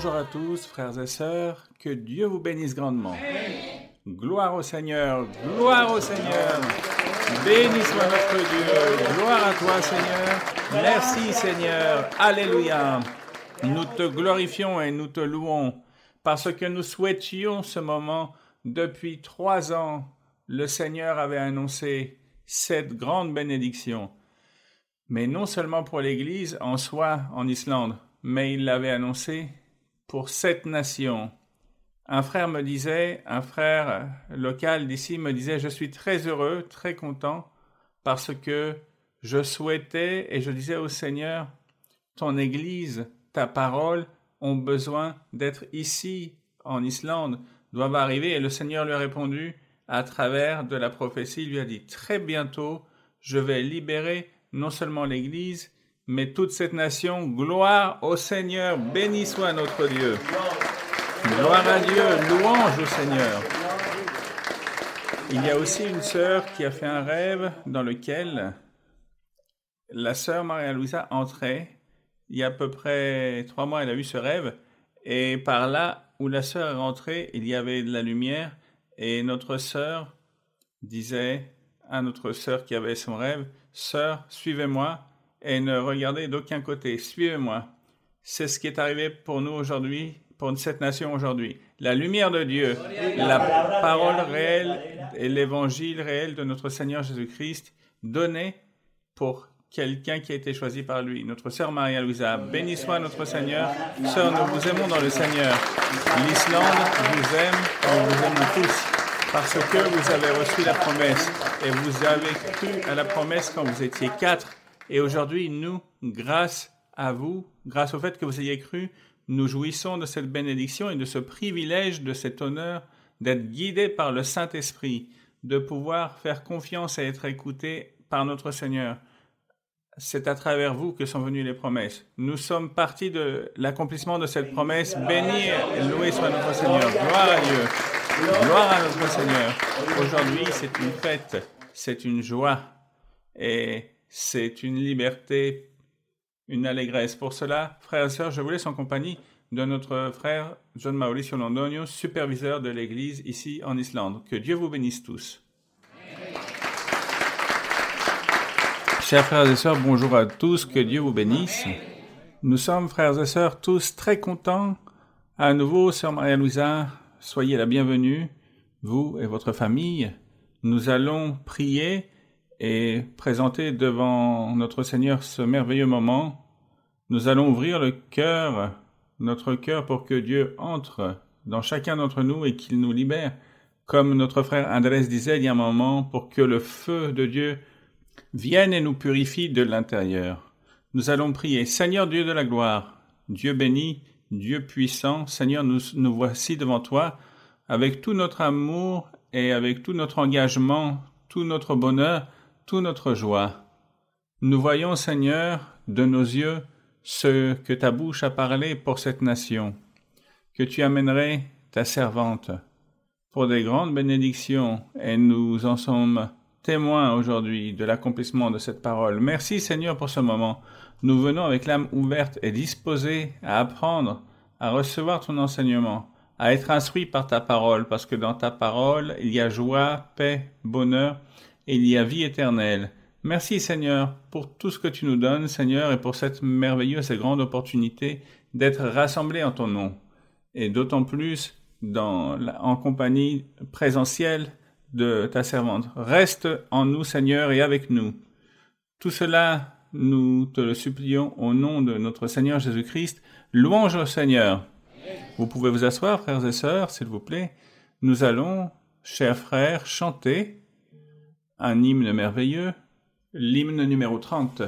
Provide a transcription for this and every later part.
Bonjour à tous, frères et sœurs, que Dieu vous bénisse grandement. Gloire au Seigneur, gloire au Seigneur. Béni soit notre Dieu, gloire à toi Seigneur. Merci Seigneur, alléluia. Nous te glorifions et nous te louons parce que nous souhaitions ce moment depuis 3 ans. Le Seigneur avait annoncé cette grande bénédiction. Mais non seulement pour l'Église en soi en Islande, mais il l'avait annoncé pour cette nation. Un frère local d'ici me disait « Je suis très heureux, très content, parce que je souhaitais et je disais au Seigneur, ton Église, ta parole ont besoin d'être ici, en Islande, doivent arriver. » Et le Seigneur lui a répondu à travers de la prophétie, il lui a dit « Très bientôt, je vais libérer non seulement l'Église, mais toute cette nation. Gloire au Seigneur, béni soit notre Dieu. » Gloire à Dieu, louange au Seigneur. Il y a aussi une sœur qui a fait un rêve dans lequel la sœur Maria-Louisa entrait. Il y a à peu près 3 mois, elle a eu ce rêve. Et par là où la sœur est rentrée, il y avait de la lumière. Et notre sœur disait à notre sœur qui avait son rêve, « Sœur, suivez-moi et ne regardez d'aucun côté. Suivez-moi. » C'est ce qui est arrivé pour nous aujourd'hui, pour cette nation aujourd'hui. La lumière de Dieu, la parole réelle et l'évangile réel de notre Seigneur Jésus-Christ donné pour quelqu'un qui a été choisi par lui. Notre sœur Maria-Louisa, béni soit notre Seigneur. Sœur, nous vous aimons dans le Seigneur. L'Islande vous aime, nous vous aimons tous. Parce que vous avez reçu la promesse et vous avez cru à la promesse quand vous étiez 4. Et aujourd'hui, nous, grâce à vous, grâce au fait que vous ayez cru, nous jouissons de cette bénédiction et de ce privilège, de cet honneur d'être guidés par le Saint-Esprit, de pouvoir faire confiance et être écoutés par notre Seigneur. C'est à travers vous que sont venues les promesses. Nous sommes partis de l'accomplissement de cette promesse. Béni et loué soit notre Seigneur. Gloire à Dieu. Gloire à notre Seigneur. Aujourd'hui, c'est une fête, c'est une joie et c'est une liberté, une allégresse. Pour cela, frères et sœurs, je vous laisse en compagnie de notre frère John Mauricio Londonio, superviseur de l'Église ici en Islande. Que Dieu vous bénisse tous. Chers frères et sœurs, bonjour à tous, que Dieu vous bénisse. Nous sommes, frères et sœurs, tous très contents. À nouveau, sœur Maria-Louisa, soyez la bienvenue, vous et votre famille. Nous allons prier et présenter devant notre Seigneur ce merveilleux moment. Nous allons ouvrir notre cœur pour que Dieu entre dans chacun d'entre nous et qu'il nous libère. Comme notre frère Andrés disait il y a un moment, pour que le feu de Dieu vienne et nous purifie de l'intérieur. Nous allons prier. Seigneur Dieu de la gloire, Dieu béni, Dieu puissant, Seigneur, nous voici devant toi avec tout notre amour et avec tout notre engagement, tout notre bonheur, toute notre joie. Nous voyons, Seigneur, de nos yeux, ce que ta bouche a parlé pour cette nation, que tu amènerais ta servante pour des grandes bénédictions, et nous en sommes témoins aujourd'hui de l'accomplissement de cette parole. Merci, Seigneur, pour ce moment. Nous venons avec l'âme ouverte et disposée à apprendre, à recevoir ton enseignement, à être instruits par ta parole, parce que dans ta parole, il y a joie, paix, bonheur, et il y a vie éternelle. Merci Seigneur pour tout ce que tu nous donnes, Seigneur, et pour cette merveilleuse et grande opportunité d'être rassemblés en ton nom. Et d'autant plus en compagnie présentielle de ta servante. Reste en nous, Seigneur, et avec nous. Tout cela, nous te le supplions au nom de notre Seigneur Jésus-Christ. Louange au Seigneur. Vous pouvez vous asseoir, frères et sœurs, s'il vous plaît. Nous allons, chers frères, chanter un hymne merveilleux, l'hymne numéro 30,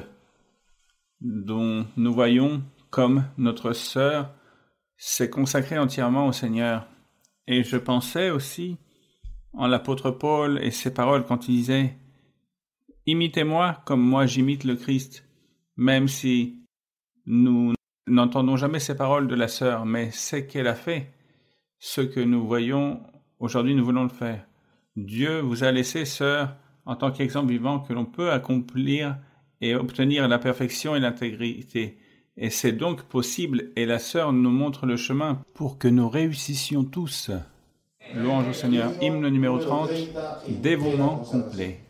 dont nous voyons comme notre sœur s'est consacrée entièrement au Seigneur. Et je pensais aussi en l'apôtre Paul et ses paroles quand il disait « Imitez-moi comme moi j'imite le Christ », même si nous n'entendons jamais ces paroles de la sœur, mais c'est qu'elle a fait ce que nous voyons aujourd'hui, nous voulons le faire. Dieu vous a laissé, sœur, en tant qu'exemple vivant que l'on peut accomplir et obtenir la perfection et l'intégrité. Et c'est donc possible, et la sœur nous montre le chemin pour que nous réussissions tous. Louange au Seigneur, hymne numéro 30, dévouement complet.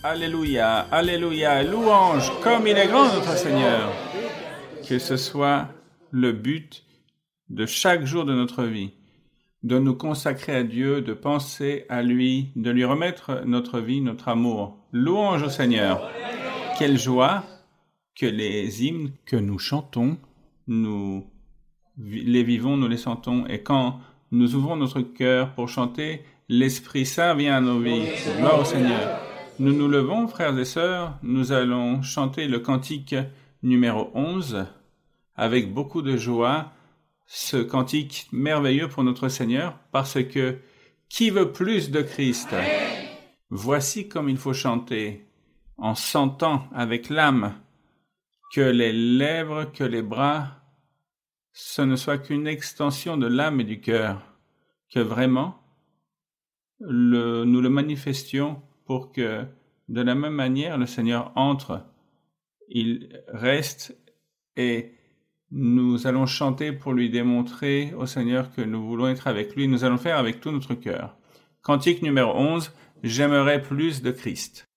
Alléluia, alléluia, louange, comme il est grand notre Seigneur. Que ce soit le but de chaque jour de notre vie, de nous consacrer à Dieu, de penser à lui, de lui remettre notre vie, notre amour. Louange au Seigneur. Quelle joie que les hymnes que nous chantons, nous les vivons, nous les sentons. Et quand nous ouvrons notre cœur pour chanter, l'Esprit Saint vient à nos vies. Gloire au Seigneur. Nous nous levons, frères et sœurs, nous allons chanter le cantique numéro 11 avec beaucoup de joie, ce cantique merveilleux pour notre Seigneur, parce que qui veut plus de Christ? Voici comme il faut chanter, en sentant avec l'âme que les lèvres, que les bras, ce ne soit qu'une extension de l'âme et du cœur, que vraiment nous le manifestions pour que, de la même manière, le Seigneur entre, il reste et Nous allons chanter pour lui démontrer au Seigneur que nous voulons être avec lui. Nous allons faire avec tout notre cœur. Cantique numéro 11, « J'aimerais plus de Christ ».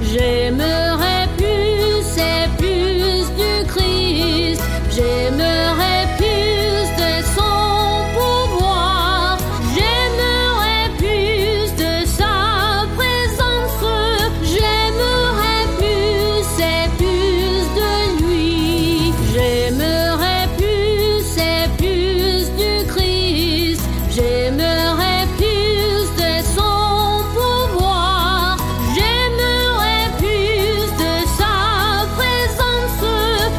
J'aimerais plus et plus du Christ, j'aimerais plus de son pouvoir, j'aimerais plus de sa présence, j'aimerais plus et plus de lui, j'aimerais plus et plus du Christ, j'aimerais plus de son pouvoir, j'aimerais plus de sa présence,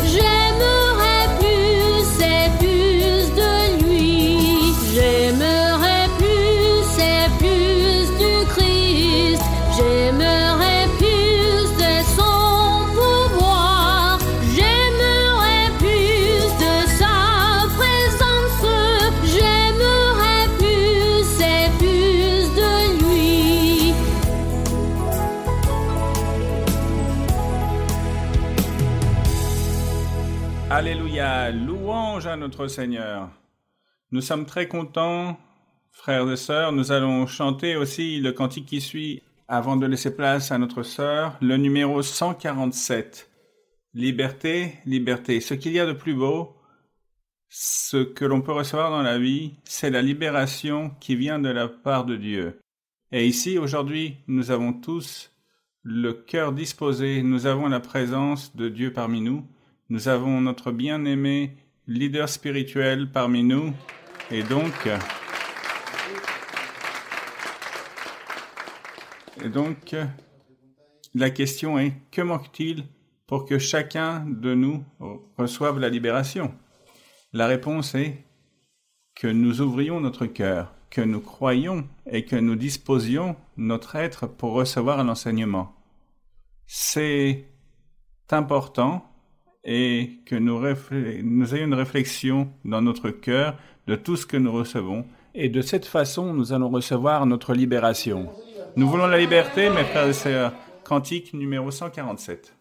j'aimerais plus et plus de lui, j'aimerais plus et plus du Christ, j'aimerais plus de son pouvoir, j'aimerais plus de sa présence, j'aimerais plus et plus de lui. Alléluia, louange à notre Seigneur. Nous sommes très contents, frères et sœurs. Nous allons chanter aussi le cantique qui suit avant de laisser place à notre sœur, le numéro 147. Liberté, liberté. Ce qu'il y a de plus beau, ce que l'on peut recevoir dans la vie, c'est la libération qui vient de la part de Dieu. Et ici, aujourd'hui, nous avons tous le cœur disposé, nous avons la présence de Dieu parmi nous, nous avons notre bien-aimé leader spirituel parmi nous, et donc, la question est, que manque-t-il pour que chacun de nous reçoive la libération? La réponse est que nous ouvrions notre cœur, que nous croyions et que nous disposions notre être pour recevoir l'enseignement. C'est important et que nous ayons une réflexion dans notre cœur de tout ce que nous recevons. Et de cette façon, nous allons recevoir notre libération. Nous voulons la liberté, mes frères et sœurs. Cantique numéro 147.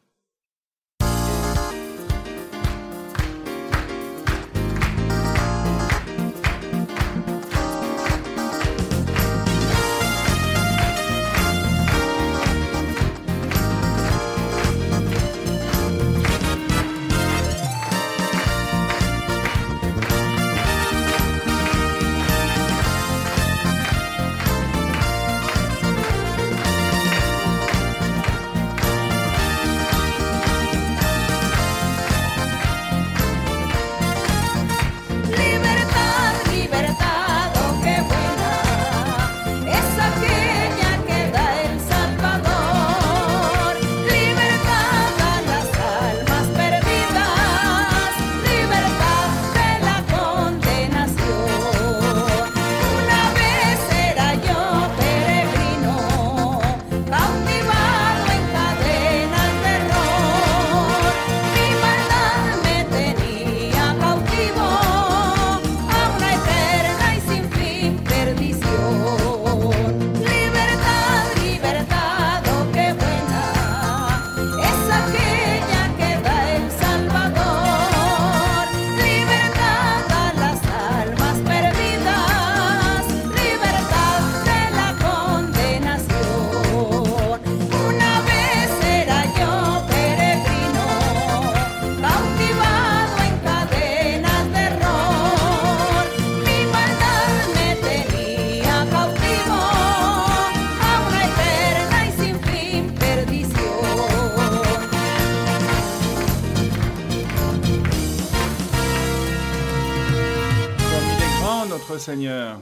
Seigneur.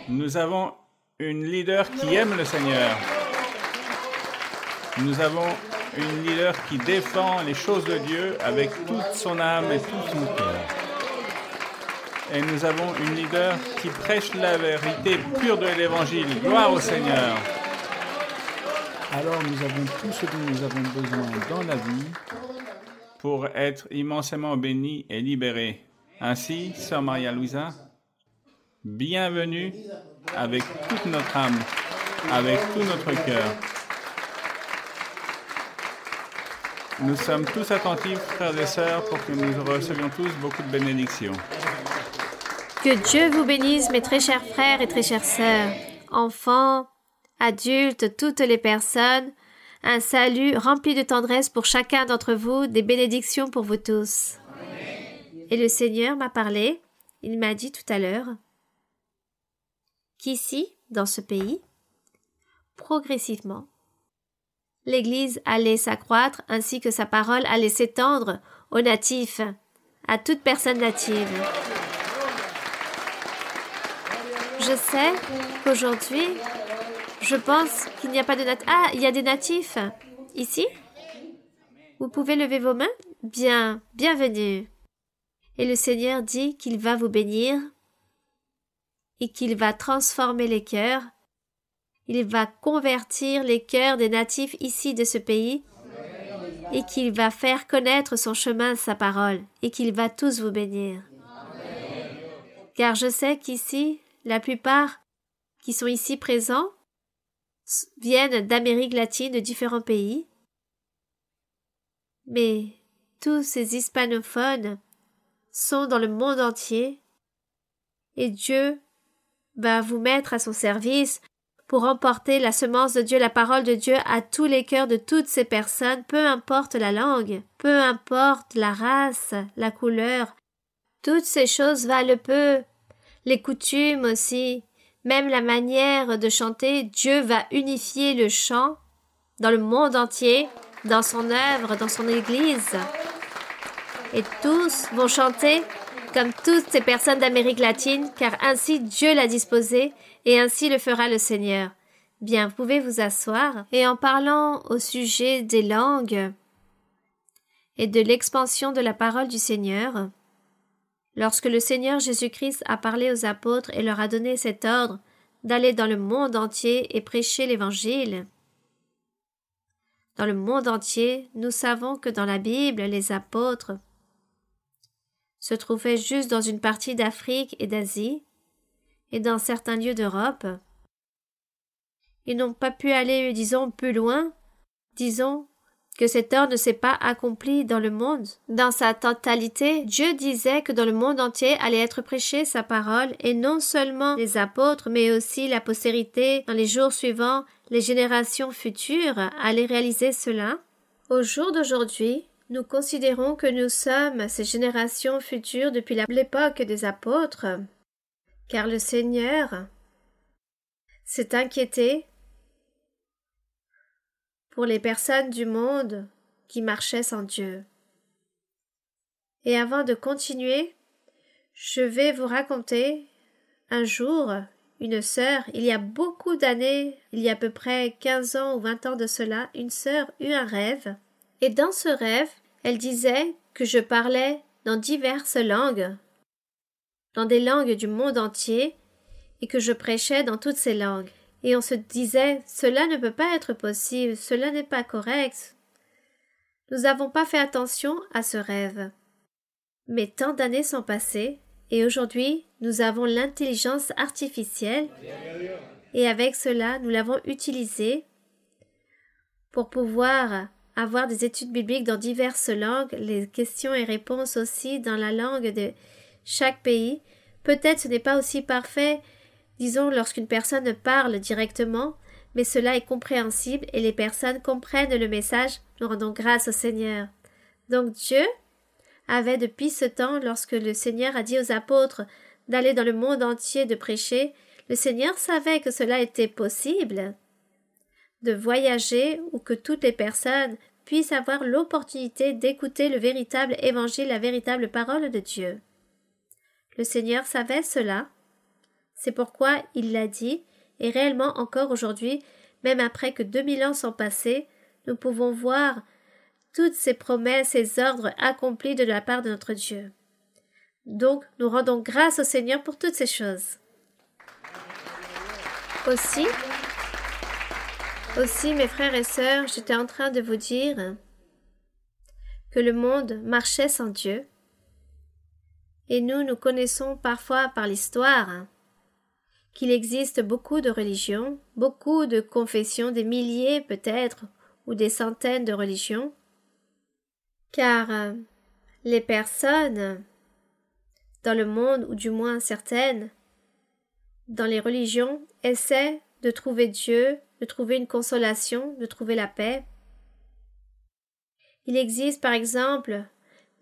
Nous avons une leader qui aime le Seigneur. Nous avons une leader qui défend les choses de Dieu avec toute son âme et tout son cœur. Et nous avons une leader qui prêche la vérité pure de l'Évangile. Gloire au Seigneur. Alors nous avons tout ce dont nous avons besoin dans la vie pour être immensément bénis et libérés. Ainsi, Sœur Maria-Louisa, bienvenue avec toute notre âme, avec tout notre cœur. Nous sommes tous attentifs, frères et sœurs, pour que nous recevions tous beaucoup de bénédictions. Que Dieu vous bénisse, mes très chers frères et très chères sœurs, enfants, adultes, toutes les personnes. Un salut rempli de tendresse pour chacun d'entre vous, des bénédictions pour vous tous. Amen. Et le Seigneur m'a parlé, il m'a dit tout à l'heure, qu'ici, dans ce pays, progressivement, l'Église allait s'accroître ainsi que sa parole allait s'étendre aux natifs, à toute personne native. Je sais qu'aujourd'hui, je pense qu'il n'y a pas de natifs. Ah, il y a des natifs ici? Vous pouvez lever vos mains? Bien, bienvenue. Et le Seigneur dit qu'il va vous bénir et qu'il va transformer les cœurs. Il va convertir les cœurs des natifs ici de ce pays et qu'il va faire connaître son chemin, sa parole, et qu'il va tous vous bénir. Car je sais qu'ici, la plupart qui sont ici présents viennent d'Amérique latine, de différents pays. Mais tous ces hispanophones sont dans le monde entier et Dieu va vous mettre à son service pour emporter la semence de Dieu, la parole de Dieu à tous les cœurs de toutes ces personnes, peu importe la langue, peu importe la race, la couleur. Toutes ces choses valent peu. Les coutumes aussi. Même la manière de chanter, Dieu va unifier le chant dans le monde entier, dans son œuvre, dans son Église. Et tous vont chanter comme toutes ces personnes d'Amérique latine, car ainsi Dieu l'a disposé et ainsi le fera le Seigneur. Bien, vous pouvez vous asseoir. Et en parlant au sujet des langues et de l'expansion de la parole du Seigneur, lorsque le Seigneur Jésus-Christ a parlé aux apôtres et leur a donné cet ordre d'aller dans le monde entier et prêcher l'Évangile, dans le monde entier, nous savons que dans la Bible, les apôtres se trouvaient juste dans une partie d'Afrique et d'Asie et dans certains lieux d'Europe. Ils n'ont pas pu aller, disons, plus loin. Disons que cet ordre ne s'est pas accompli dans le monde. Dans sa totalité, Dieu disait que dans le monde entier allait être prêchée sa parole, et non seulement les apôtres, mais aussi la postérité, dans les jours suivants, les générations futures allaient réaliser cela. Au jour d'aujourd'hui, nous considérons que nous sommes ces générations futures depuis l'époque des apôtres, car le Seigneur s'est inquiété pour les personnes du monde qui marchaient sans Dieu. Et avant de continuer, je vais vous raconter un jour, une sœur, il y a beaucoup d'années, il y a à peu près 15 ans ou 20 ans de cela, une sœur eut un rêve. Et dans ce rêve, elle disait que je parlais dans diverses langues, dans des langues du monde entier, et que je prêchais dans toutes ces langues. Et on se disait, cela ne peut pas être possible, cela n'est pas correct. Nous n'avons pas fait attention à ce rêve. Mais tant d'années sont passées, et aujourd'hui, nous avons l'intelligence artificielle, et avec cela, nous l'avons utilisée pour pouvoir avoir des études bibliques dans diverses langues, les questions et réponses aussi dans la langue de chaque pays. Peut-être ce n'est pas aussi parfait, disons, lorsqu'une personne parle directement, mais cela est compréhensible et les personnes comprennent le message. Nous rendons grâce au Seigneur. Donc Dieu avait depuis ce temps, lorsque le Seigneur a dit aux apôtres d'aller dans le monde entier de prêcher, le Seigneur savait que cela était possible, de voyager ou que toutes les personnes puissent avoir l'opportunité d'écouter le véritable évangile, la véritable parole de Dieu. Le Seigneur savait cela. C'est pourquoi il l'a dit, et réellement encore aujourd'hui, même après que 2000 ans sont passés, nous pouvons voir toutes ces promesses, ces ordres accomplis de la part de notre Dieu. Donc, nous rendons grâce au Seigneur pour toutes ces choses. Aussi, mes frères et sœurs, j'étais en train de vous dire que le monde marchait sans Dieu. Et nous connaissons parfois par l'histoire qu'il existe beaucoup de religions, beaucoup de confessions, des milliers peut-être, ou des centaines de religions, car les personnes dans le monde, ou du moins certaines, dans les religions, essaient de trouver Dieu, de trouver une consolation, de trouver la paix. Il existe par exemple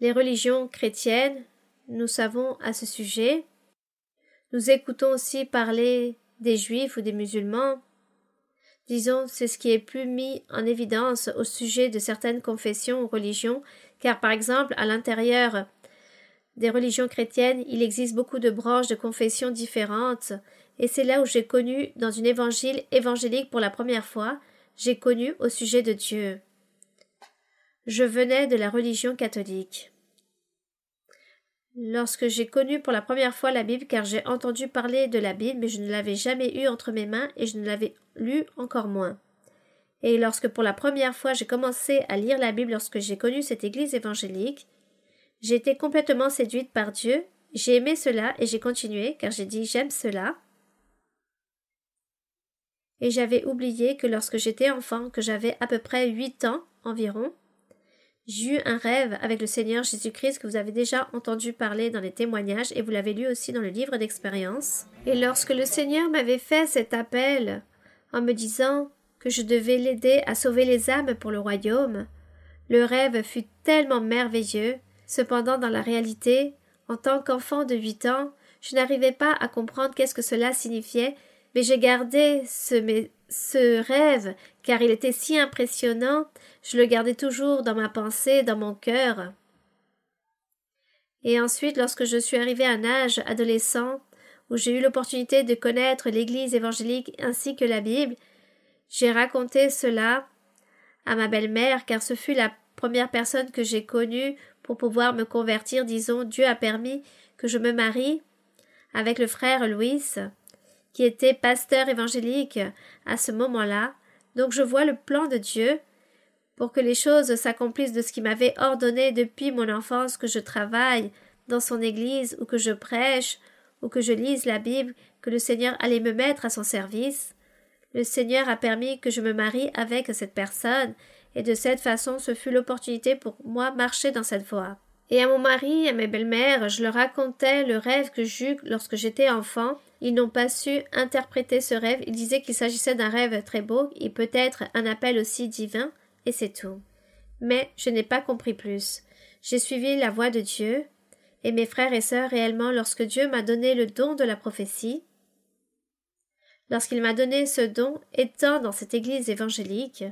les religions chrétiennes, nous savons à ce sujet. Nous écoutons aussi parler des juifs ou des musulmans. Disons, c'est ce qui est plus mis en évidence au sujet de certaines confessions ou religions, car par exemple, à l'intérieur des religions chrétiennes, il existe beaucoup de branches de confessions différentes, et c'est là où j'ai connu, dans une évangile évangélique pour la première fois, j'ai connu au sujet de Dieu. Je venais de la religion catholique. Lorsque j'ai connu pour la première fois la Bible, car j'ai entendu parler de la Bible, mais je ne l'avais jamais eue entre mes mains et je ne l'avais lue encore moins. Et lorsque pour la première fois j'ai commencé à lire la Bible, lorsque j'ai connu cette église évangélique, j'ai été complètement séduite par Dieu, j'ai aimé cela et j'ai continué, car j'ai dit j'aime cela. Et j'avais oublié que lorsque j'étais enfant, que j'avais à peu près 8 ans environ, j'ai eu un rêve avec le Seigneur Jésus-Christ que vous avez déjà entendu parler dans les témoignages et vous l'avez lu aussi dans le livre d'expérience. Et lorsque le Seigneur m'avait fait cet appel en me disant que je devais l'aider à sauver les âmes pour le royaume, le rêve fut tellement merveilleux. Cependant, dans la réalité, en tant qu'enfant de 8 ans, je n'arrivais pas à comprendre qu'est-ce que cela signifiait, mais j'ai gardé ce rêve, car il était si impressionnant, je le gardais toujours dans ma pensée, dans mon cœur. Et ensuite, lorsque je suis arrivée à un âge adolescent, où j'ai eu l'opportunité de connaître l'Église évangélique ainsi que la Bible, j'ai raconté cela à ma belle-mère, car ce fut la première personne que j'ai connue pour pouvoir me convertir. Disons, Dieu a permis que je me marie avec le frère Louis, qui était pasteur évangélique à ce moment-là. Donc je vois le plan de Dieu pour que les choses s'accomplissent de ce qu'il m'avait ordonné depuis mon enfance, que je travaille dans son église ou que je prêche ou que je lise la Bible, que le Seigneur allait me mettre à son service. Le Seigneur a permis que je me marie avec cette personne et de cette façon ce fut l'opportunité pour moi marcher dans cette voie. Et à mon mari et à mes belles-mères, je leur racontais le rêve que j'eus lorsque j'étais enfant. Ils n'ont pas su interpréter ce rêve. Ils disaient qu'il s'agissait d'un rêve très beau et peut-être un appel aussi divin, et c'est tout. Mais je n'ai pas compris plus. J'ai suivi la voie de Dieu, et mes frères et sœurs réellement, lorsque Dieu m'a donné le don de la prophétie, lorsqu'il m'a donné ce don, étant dans cette église évangélique,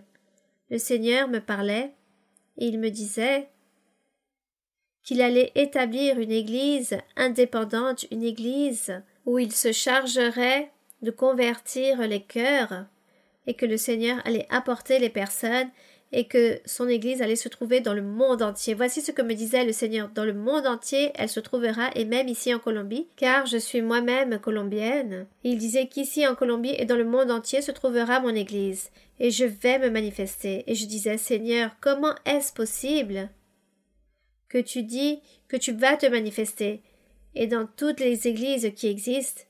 le Seigneur me parlait, et il me disait qu'il allait établir une église indépendante, une église où il se chargerait de convertir les cœurs et que le Seigneur allait apporter les personnes et que son église allait se trouver dans le monde entier. Voici ce que me disait le Seigneur. Dans le monde entier, elle se trouvera et même ici en Colombie, car je suis moi-même colombienne. Il disait qu'ici en Colombie et dans le monde entier se trouvera mon église et je vais me manifester. Et je disais, Seigneur, comment est-ce possible que tu dis que tu vas te manifester et dans toutes les églises qui existent?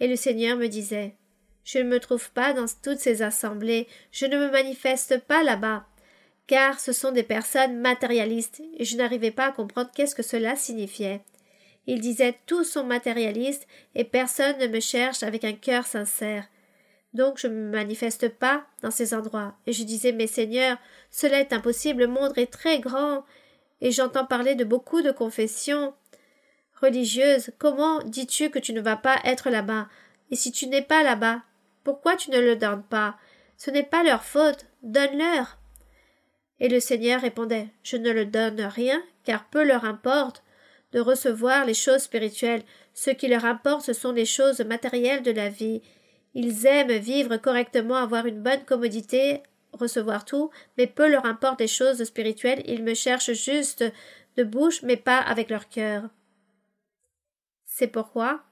Et le Seigneur me disait, je ne me trouve pas dans toutes ces assemblées, je ne me manifeste pas là-bas, car ce sont des personnes matérialistes, et je n'arrivais pas à comprendre qu'est-ce que cela signifiait. Il disait, tous sont matérialistes, et personne ne me cherche avec un cœur sincère. Donc je ne me manifeste pas dans ces endroits. Et je disais, mais Seigneur, cela est impossible, le monde est très grand, et j'entends parler de beaucoup de confessions religieuses. Comment dis-tu que tu ne vas pas être là-bas? Et si tu n'es pas là-bas, pourquoi tu ne le donnes pas? Ce n'est pas leur faute, donne-leur. Et le Seigneur répondait, je ne leur donne rien, car peu leur importe de recevoir les choses spirituelles. Ce qui leur importe, ce sont les choses matérielles de la vie. Ils aiment vivre correctement, avoir une bonne commodité, recevoir tout, mais peu leur importe les choses spirituelles. Ils me cherchent juste de bouche, mais pas avec leur cœur. C'est pourquoi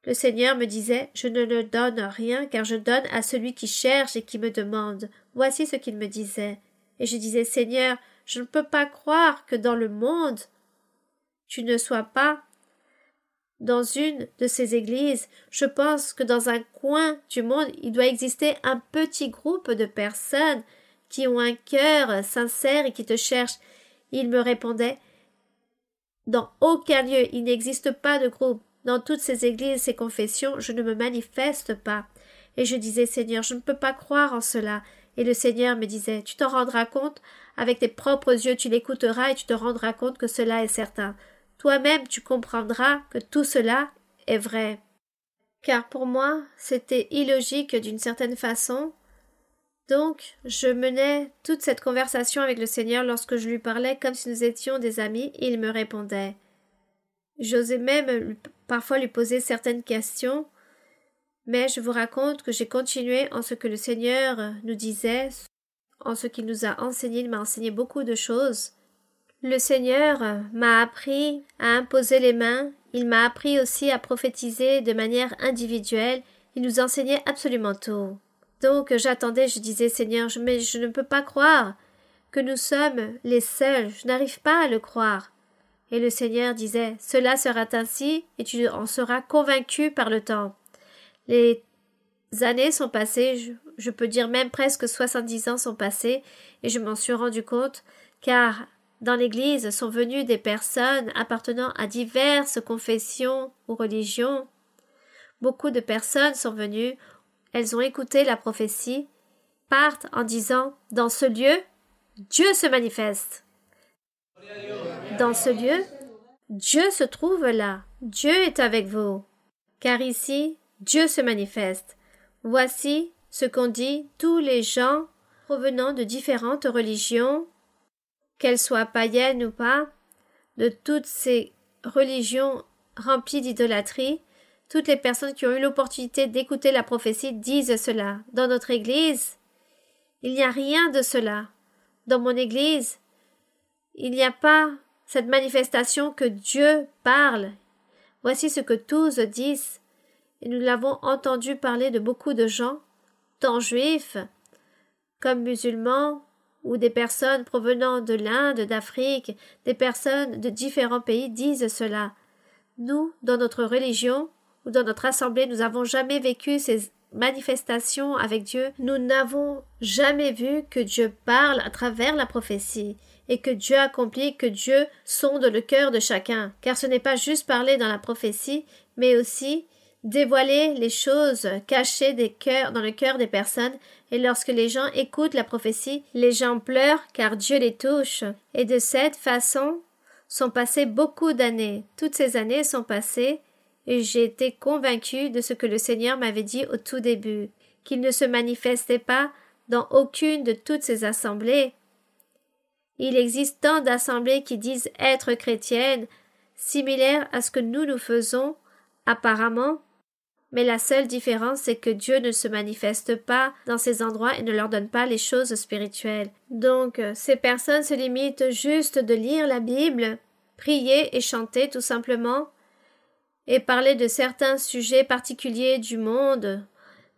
le Seigneur me disait, je ne le donne rien, car je donne à celui qui cherche et qui me demande. Voici ce qu'il me disait. Et je disais, Seigneur, je ne peux pas croire que dans le monde, tu ne sois pas dans une de ces églises. Je pense que dans un coin du monde, il doit exister un petit groupe de personnes qui ont un cœur sincère et qui te cherchent. Il me répondait, dans aucun lieu, il n'existe pas de groupe. Dans toutes ces églises, ces confessions, je ne me manifeste pas. Et je disais, Seigneur, je ne peux pas croire en cela. Et le Seigneur me disait, tu t'en rendras compte, avec tes propres yeux, tu l'écouteras et tu te rendras compte que cela est certain. Toi-même, tu comprendras que tout cela est vrai. Car pour moi, c'était illogique d'une certaine façon. Donc, je menais toute cette conversation avec le Seigneur lorsque je lui parlais comme si nous étions des amis, et il me répondait. J'osais même parfois lui poser certaines questions, mais je vous raconte que j'ai continué en ce que le Seigneur nous disait, en ce qu'il nous a enseigné. Il m'a enseigné beaucoup de choses. Le Seigneur m'a appris à imposer les mains, il m'a appris aussi à prophétiser de manière individuelle, il nous enseignait absolument tout. Donc j'attendais, je disais, Seigneur, mais je ne peux pas croire que nous sommes les seuls, je n'arrive pas à le croire. Et le Seigneur disait, cela sera ainsi et tu en seras convaincu par le temps. Les années sont passées, je peux dire même presque 70 ans sont passés, et je m'en suis rendu compte, car dans l'Église sont venues des personnes appartenant à diverses confessions ou religions. Beaucoup de personnes sont venues, elles ont écouté la prophétie, partent en disant « Dans ce lieu, Dieu se manifeste. Dans ce lieu, Dieu se trouve là. Dieu est avec vous. Car ici, Dieu se manifeste. Voici ce qu'ont dit tous les gens provenant de différentes religions, qu'elles soient païennes ou pas, de toutes ces religions remplies d'idolâtrie. Toutes les personnes qui ont eu l'opportunité d'écouter la prophétie disent cela. Dans notre Église, il n'y a rien de cela. Dans mon Église, il n'y a pas cette manifestation que Dieu parle. Voici ce que tous disent. Et nous l'avons entendu parler de beaucoup de gens, tant juifs comme musulmans, ou des personnes provenant de l'Inde, d'Afrique, des personnes de différents pays disent cela. Nous, dans notre religion, ou dans notre assemblée, nous n'avons jamais vécu ces manifestations avec Dieu. Nous n'avons jamais vu que Dieu parle à travers la prophétie et que Dieu accomplit, que Dieu sonde le cœur de chacun. Car ce n'est pas juste parler dans la prophétie, mais aussi dévoiler les choses cachées dans le cœur des personnes. Et lorsque les gens écoutent la prophétie, les gens pleurent car Dieu les touche. Et de cette façon sont passées beaucoup d'années. Toutes ces années sont passées et j'ai été convaincue de ce que le Seigneur m'avait dit au tout début, qu'il ne se manifestait pas dans aucune de toutes ces assemblées. Il existe tant d'assemblées qui disent être chrétiennes, similaires à ce que nous faisons, apparemment, mais la seule différence, c'est que Dieu ne se manifeste pas dans ces endroits et ne leur donne pas les choses spirituelles. Donc, ces personnes se limitent juste de lire la Bible, prier et chanter tout simplement, et parler de certains sujets particuliers du monde,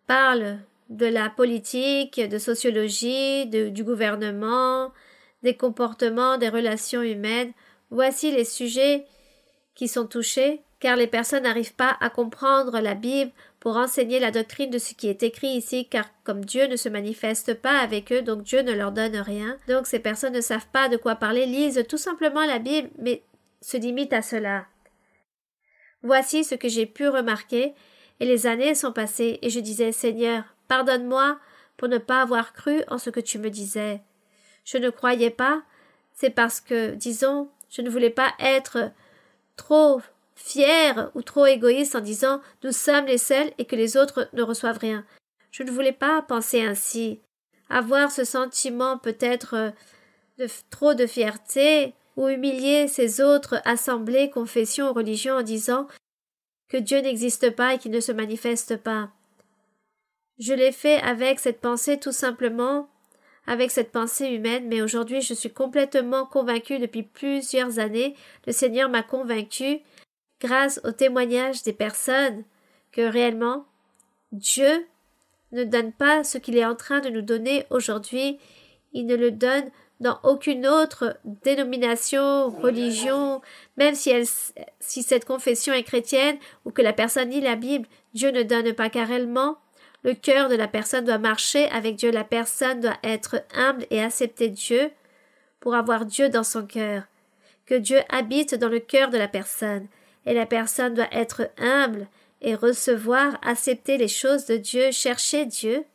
parlent de la politique, de sociologie, du gouvernement, des comportements, des relations humaines. Voici les sujets qui sont touchés, car les personnes n'arrivent pas à comprendre la Bible pour enseigner la doctrine de ce qui est écrit ici, car comme Dieu ne se manifeste pas avec eux, donc Dieu ne leur donne rien. Donc ces personnes ne savent pas de quoi parler, lisent tout simplement la Bible, mais se limitent à cela. Voici ce que j'ai pu remarquer, et les années sont passées, et je disais, Seigneur, pardonne-moi pour ne pas avoir cru en ce que tu me disais. Je ne croyais pas, c'est parce que, disons, je ne voulais pas être trop fière ou trop égoïste en disant « nous sommes les seuls et que les autres ne reçoivent rien ». Je ne voulais pas penser ainsi, avoir ce sentiment peut-être de trop de fierté ou humilier ces autres assemblées, confessions ou religions en disant que Dieu n'existe pas et qu'il ne se manifeste pas. Je l'ai fait avec cette pensée tout simplement, avec cette pensée humaine, mais aujourd'hui je suis complètement convaincue depuis plusieurs années. Le Seigneur m'a convaincue grâce au témoignage des personnes que réellement Dieu ne donne pas ce qu'il est en train de nous donner aujourd'hui, il ne le donne dans aucune autre dénomination, religion, même si cette confession est chrétienne ou que la personne lit la Bible, Dieu ne donne pas carrément. Le cœur de la personne doit marcher avec Dieu. La personne doit être humble et accepter Dieu pour avoir Dieu dans son cœur. Que Dieu habite dans le cœur de la personne. Et la personne doit être humble et recevoir, accepter les choses de Dieu, chercher Dieu.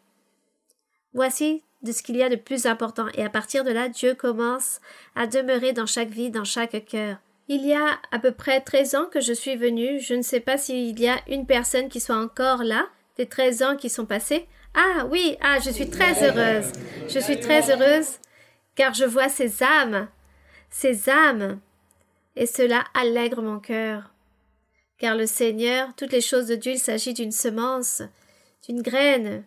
Voici de ce qu'il y a de plus important. Et à partir de là, Dieu commence à demeurer dans chaque vie, dans chaque cœur. Il y a à peu près 13 ans que je suis venue. Je ne sais pas s'il y a une personne qui soit encore là. Des 13 ans qui sont passés. Ah oui, je suis très heureuse. Je suis très heureuse car je vois ces âmes, et cela allègre mon cœur. Car le Seigneur, toutes les choses de Dieu, il s'agit d'une semence, d'une graine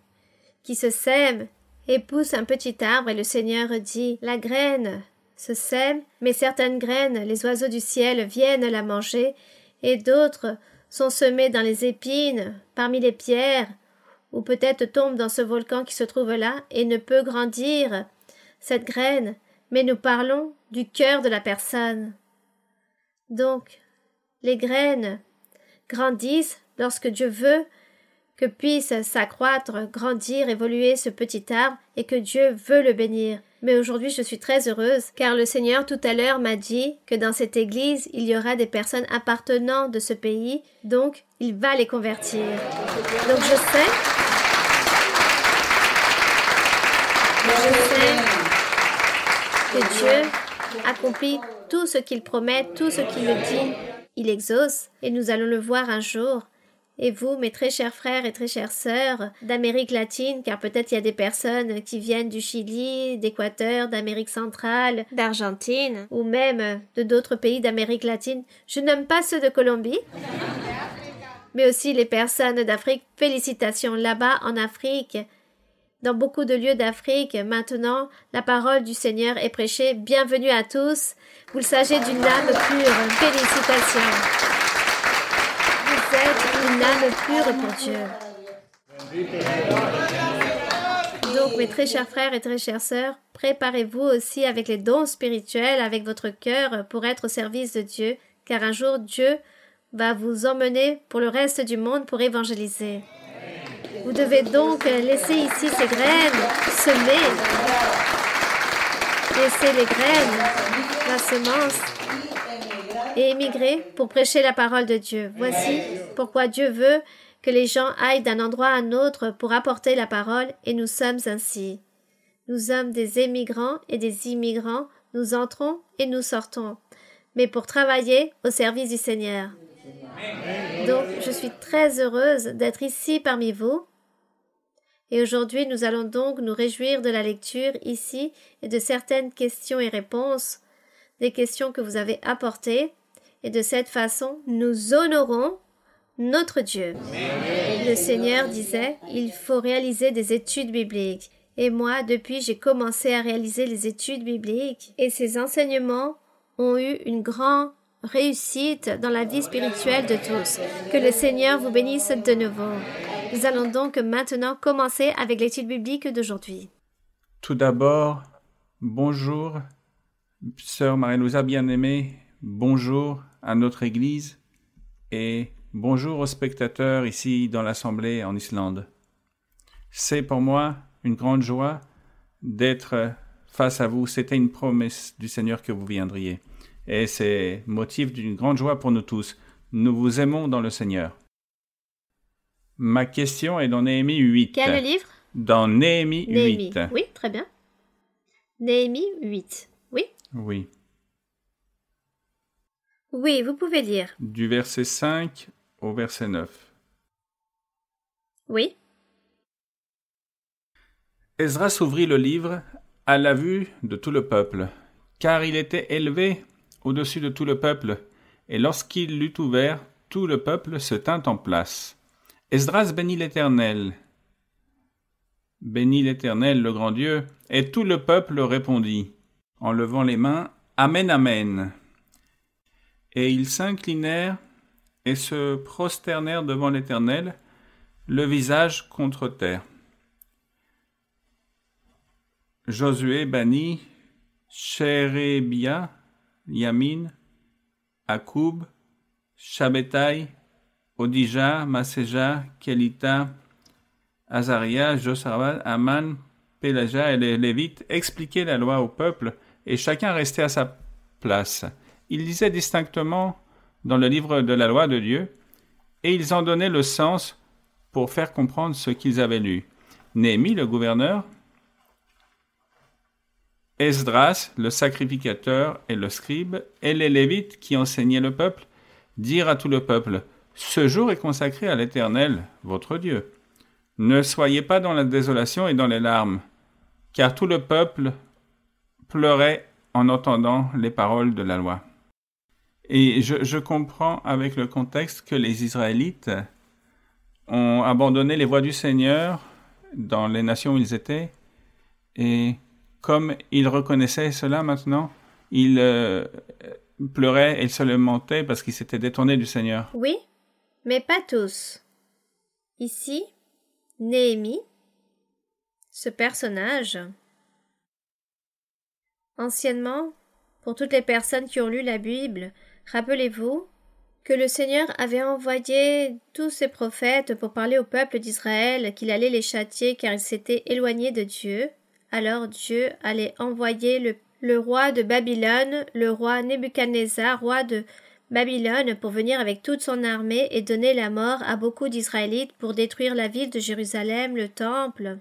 qui se sème et pousse un petit arbre, et le Seigneur dit, la graine se sème, mais certaines graines, les oiseaux du ciel viennent la manger, et d'autres sont semées dans les épines, parmi les pierres, ou peut-être tombent dans ce volcan qui se trouve là, et ne peut grandir cette graine, mais nous parlons du cœur de la personne. Donc, les graines grandissent lorsque Dieu veut que puisse s'accroître, grandir, évoluer ce petit arbre et que Dieu veut le bénir. Mais aujourd'hui, je suis très heureuse car le Seigneur tout à l'heure m'a dit que dans cette église, il y aura des personnes appartenant de ce pays, donc il va les convertir. Donc je sais que Dieu accomplit tout ce qu'il promet, tout ce qu'il dit, il exauce et nous allons le voir un jour. Et vous, mes très chers frères et très chères sœurs d'Amérique latine, car peut-être il y a des personnes qui viennent du Chili, d'Équateur, d'Amérique centrale, d'Argentine, ou même de d'autres pays d'Amérique latine. Je n'aime pas ceux de Colombie, mais aussi les personnes d'Afrique. Félicitations là-bas en Afrique. Dans beaucoup de lieux d'Afrique, maintenant, la parole du Seigneur est prêchée. Bienvenue à tous. Vous s'agit d'une âme pure. Félicitations. Vous êtes une âme pure pour Dieu. Donc, mes très chers frères et très chères sœurs, préparez-vous aussi avec les dons spirituels, avec votre cœur pour être au service de Dieu, car un jour, Dieu va vous emmener pour le reste du monde pour évangéliser. Vous devez donc laisser ici ces graines semées. Laisser les graines, la semence, et émigrer pour prêcher la parole de Dieu. Voici pourquoi Dieu veut que les gens aillent d'un endroit à un autre pour apporter la parole, et nous sommes ainsi. Nous sommes des émigrants et des immigrants, nous entrons et nous sortons, mais pour travailler au service du Seigneur. Donc, je suis très heureuse d'être ici parmi vous. Et aujourd'hui, nous allons donc nous réjouir de la lecture ici et de certaines questions et réponses, des questions que vous avez apportées. Et de cette façon, nous honorons notre Dieu. Le Seigneur disait, il faut réaliser des études bibliques. Et moi, depuis, j'ai commencé à réaliser les études bibliques. Et ces enseignements ont eu une grande réussite dans la vie spirituelle de tous. Que le Seigneur vous bénisse de nouveau. Nous allons donc maintenant commencer avec l'étude biblique d'aujourd'hui. Tout d'abord, bonjour, sœur Marie-Louisa bien-aimée, bonjour à notre Église et bonjour aux spectateurs ici dans l'Assemblée en Islande. C'est pour moi une grande joie d'être face à vous. C'était une promesse du Seigneur que vous viendriez. Et c'est motif d'une grande joie pour nous tous. Nous vous aimons dans le Seigneur. Ma question est dans Néhémie 8. Quel livre? Dans Néhémie 8. Oui, très bien. Néhémie 8. Oui? Oui. Oui, vous pouvez lire. Du verset 5 au verset 9. Oui. Esdras ouvrit le livre à la vue de tout le peuple, car il était élevé au-dessus de tout le peuple, et lorsqu'il l'eut ouvert, tout le peuple se tint en place. Esdras bénit l'Éternel, le grand Dieu, et tout le peuple répondit, en levant les mains, Amen, Amen. Et ils s'inclinèrent et se prosternèrent devant l'Éternel, le visage contre terre. Josué bannit Sherebia, Yamin, Akoub, Shabbetai, Odija, Maseja, Kelita, Azaria, Josarabad, Aman, Pélaja et les Lévites expliquaient la loi au peuple et chacun restait à sa place. Ils lisaient distinctement dans le livre de la loi de Dieu et ils en donnaient le sens pour faire comprendre ce qu'ils avaient lu. Néhémie, le gouverneur, Esdras, le sacrificateur et le scribe, et les Lévites qui enseignaient le peuple, dirent à tout le peuple, « Ce jour est consacré à l'Éternel, votre Dieu. Ne soyez pas dans la désolation et dans les larmes, car tout le peuple pleurait en entendant les paroles de la loi. » Et je comprends avec le contexte que les Israélites ont abandonné les voies du Seigneur dans les nations où ils étaient, et comme ils reconnaissaient cela maintenant, ils pleuraient et se lamentaient parce qu'ils s'étaient détournés du Seigneur. Oui, mais pas tous. Ici, Néhémie, ce personnage, anciennement, pour toutes les personnes qui ont lu la Bible, rappelez-vous que le Seigneur avait envoyé tous ses prophètes pour parler au peuple d'Israël qu'il allait les châtier car ils s'étaient éloignés de Dieu. Alors Dieu allait envoyer le roi de Babylone, le roi Nebuchadnezzar, roi de Babylone, pour venir avec toute son armée et donner la mort à beaucoup d'Israélites pour détruire la ville de Jérusalem, le temple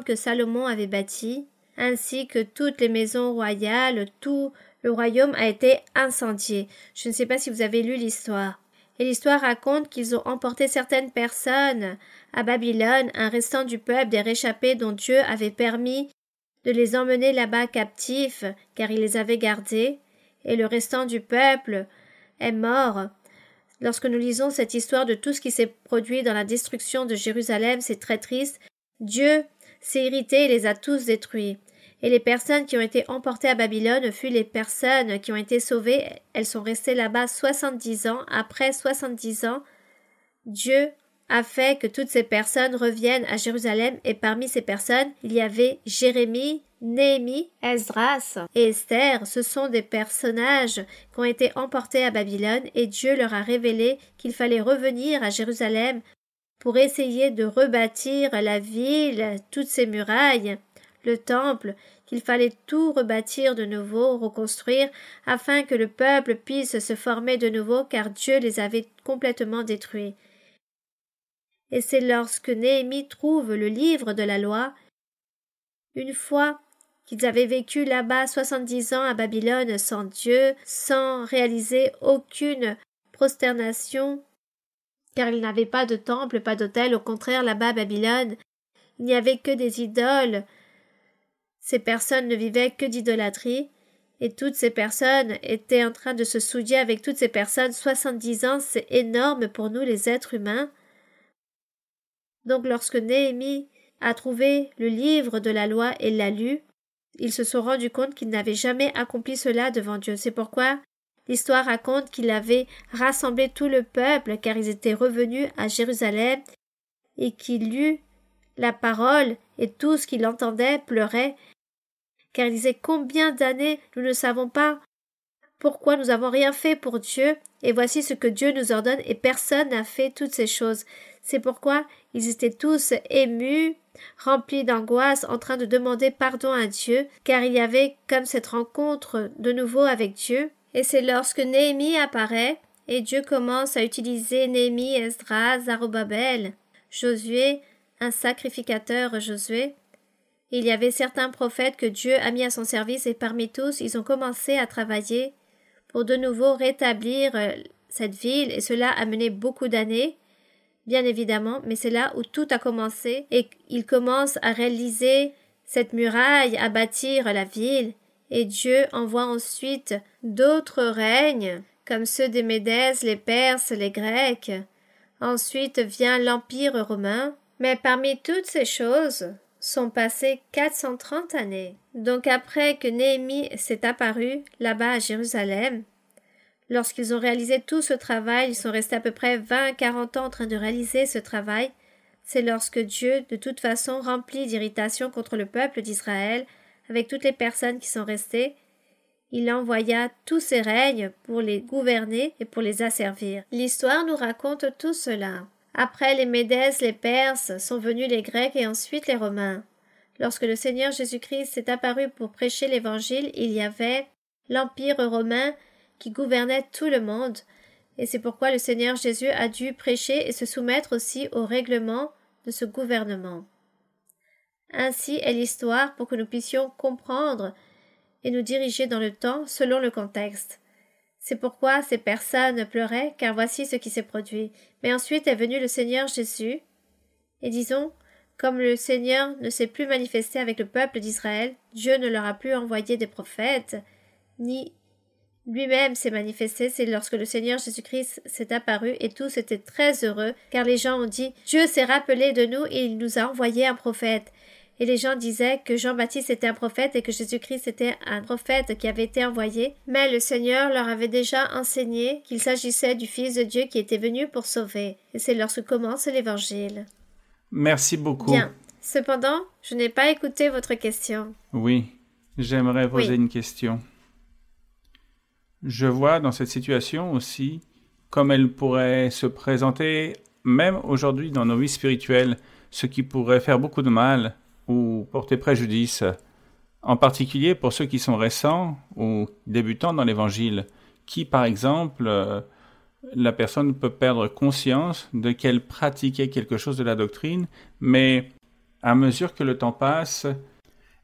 que Salomon avait bâti, ainsi que toutes les maisons royales, tout le royaume a été incendié. Je ne sais pas si vous avez lu l'histoire. Et l'histoire raconte qu'ils ont emporté certaines personnes à Babylone, un restant du peuple des réchappés dont Dieu avait permis de les emmener là-bas captifs, car il les avait gardés, et le restant du peuple est mort. Lorsque nous lisons cette histoire de tout ce qui s'est produit dans la destruction de Jérusalem, c'est très triste. Dieu s'est irrité et les a tous détruits. Et les personnes qui ont été emportées à Babylone furent les personnes qui ont été sauvées. Elles sont restées là-bas 70 ans. Après 70 ans, Dieu a fait que toutes ces personnes reviennent à Jérusalem, et parmi ces personnes, il y avait Jérémie, Néhémie, Esdras et Esther. Ce sont des personnages qui ont été emportés à Babylone, et Dieu leur a révélé qu'il fallait revenir à Jérusalem pour essayer de rebâtir la ville, toutes ses murailles, le temple, qu'il fallait tout rebâtir de nouveau, reconstruire, afin que le peuple puisse se former de nouveau, car Dieu les avait complètement détruits. Et c'est lorsque Néhémie trouve le livre de la loi, une fois qu'ils avaient vécu là-bas 70 ans à Babylone sans Dieu, sans réaliser aucune prosternation, car ils n'avaient pas de temple, pas d'autel, au contraire là-bas à Babylone, il n'y avait que des idoles. Ces personnes ne vivaient que d'idolâtrie, et toutes ces personnes étaient en train de se souiller avec toutes ces personnes. 70 ans, c'est énorme pour nous les êtres humains. Donc lorsque Néhémie a trouvé le livre de la loi et l'a lu, ils se sont rendus compte qu'ils n'avaient jamais accompli cela devant Dieu. C'est pourquoi l'histoire raconte qu'il avait rassemblé tout le peuple, car ils étaient revenus à Jérusalem, et qu'il lut la parole, et tous qui l'entendaient pleuraient, car il disait: combien d'années nous ne savons pas pourquoi nous n'avons rien fait pour Dieu, et voici ce que Dieu nous ordonne, et personne n'a fait toutes ces choses. C'est pourquoi ils étaient tous émus, remplis d'angoisse, en train de demander pardon à Dieu, car il y avait comme cette rencontre de nouveau avec Dieu. Et c'est lorsque Néhémie apparaît, et Dieu commence à utiliser Néhémie, Esdras, Zarobabel, Josué, un sacrificateur Josué. Il y avait certains prophètes que Dieu a mis à son service, et parmi tous, ils ont commencé à travailler pour de nouveau rétablir cette ville, et cela a mené beaucoup d'années, bien évidemment, mais c'est là où tout a commencé, et ils commencent à réaliser cette muraille, à bâtir la ville, et Dieu envoie ensuite d'autres règnes, comme ceux des Médès, les Perses, les Grecs. Ensuite vient l'Empire romain, mais parmi toutes ces choses sont passées 430 années. Donc après que Néhémie s'est apparu là-bas à Jérusalem, lorsqu'ils ont réalisé tout ce travail, ils sont restés à peu près 20-40 ans en train de réaliser ce travail. C'est lorsque Dieu, de toute façon, rempli d'irritation contre le peuple d'Israël, avec toutes les personnes qui sont restées, Il envoya tous ses règnes pour les gouverner et pour les asservir. L'histoire nous raconte tout cela. Après les Médès, les Perses, sont venus les Grecs et ensuite les Romains. Lorsque le Seigneur Jésus-Christ s'est apparu pour prêcher l'Évangile, il y avait l'Empire romain qui gouvernait tout le monde, et c'est pourquoi le Seigneur Jésus a dû prêcher et se soumettre aussi au règlement de ce gouvernement. Ainsi est l'histoire pour que nous puissions comprendre et nous diriger dans le temps selon le contexte. C'est pourquoi ces personnes pleuraient, car voici ce qui s'est produit. Mais ensuite est venu le Seigneur Jésus, et disons, comme le Seigneur ne s'est plus manifesté avec le peuple d'Israël, Dieu ne leur a plus envoyé des prophètes, ni lui-même s'est manifesté, c'est lorsque le Seigneur Jésus-Christ s'est apparu, et tous étaient très heureux, car les gens ont dit « Dieu s'est rappelé de nous et il nous a envoyé un prophète ». Et les gens disaient que Jean-Baptiste était un prophète et que Jésus-Christ était un prophète qui avait été envoyé, mais le Seigneur leur avait déjà enseigné qu'il s'agissait du Fils de Dieu qui était venu pour sauver. Et c'est lorsque commence l'Évangile. Merci beaucoup. Bien. Cependant, je n'ai pas écouté votre question. Oui, j'aimerais poser une question. Je vois dans cette situation aussi comme elle pourrait se présenter même aujourd'hui dans nos vies spirituelles, ce qui pourrait faire beaucoup de mal ou porter préjudice, en particulier pour ceux qui sont récents ou débutants dans l'Évangile, qui, par exemple, la personne peut perdre conscience de qu'elle pratiquait quelque chose de la doctrine, mais à mesure que le temps passe,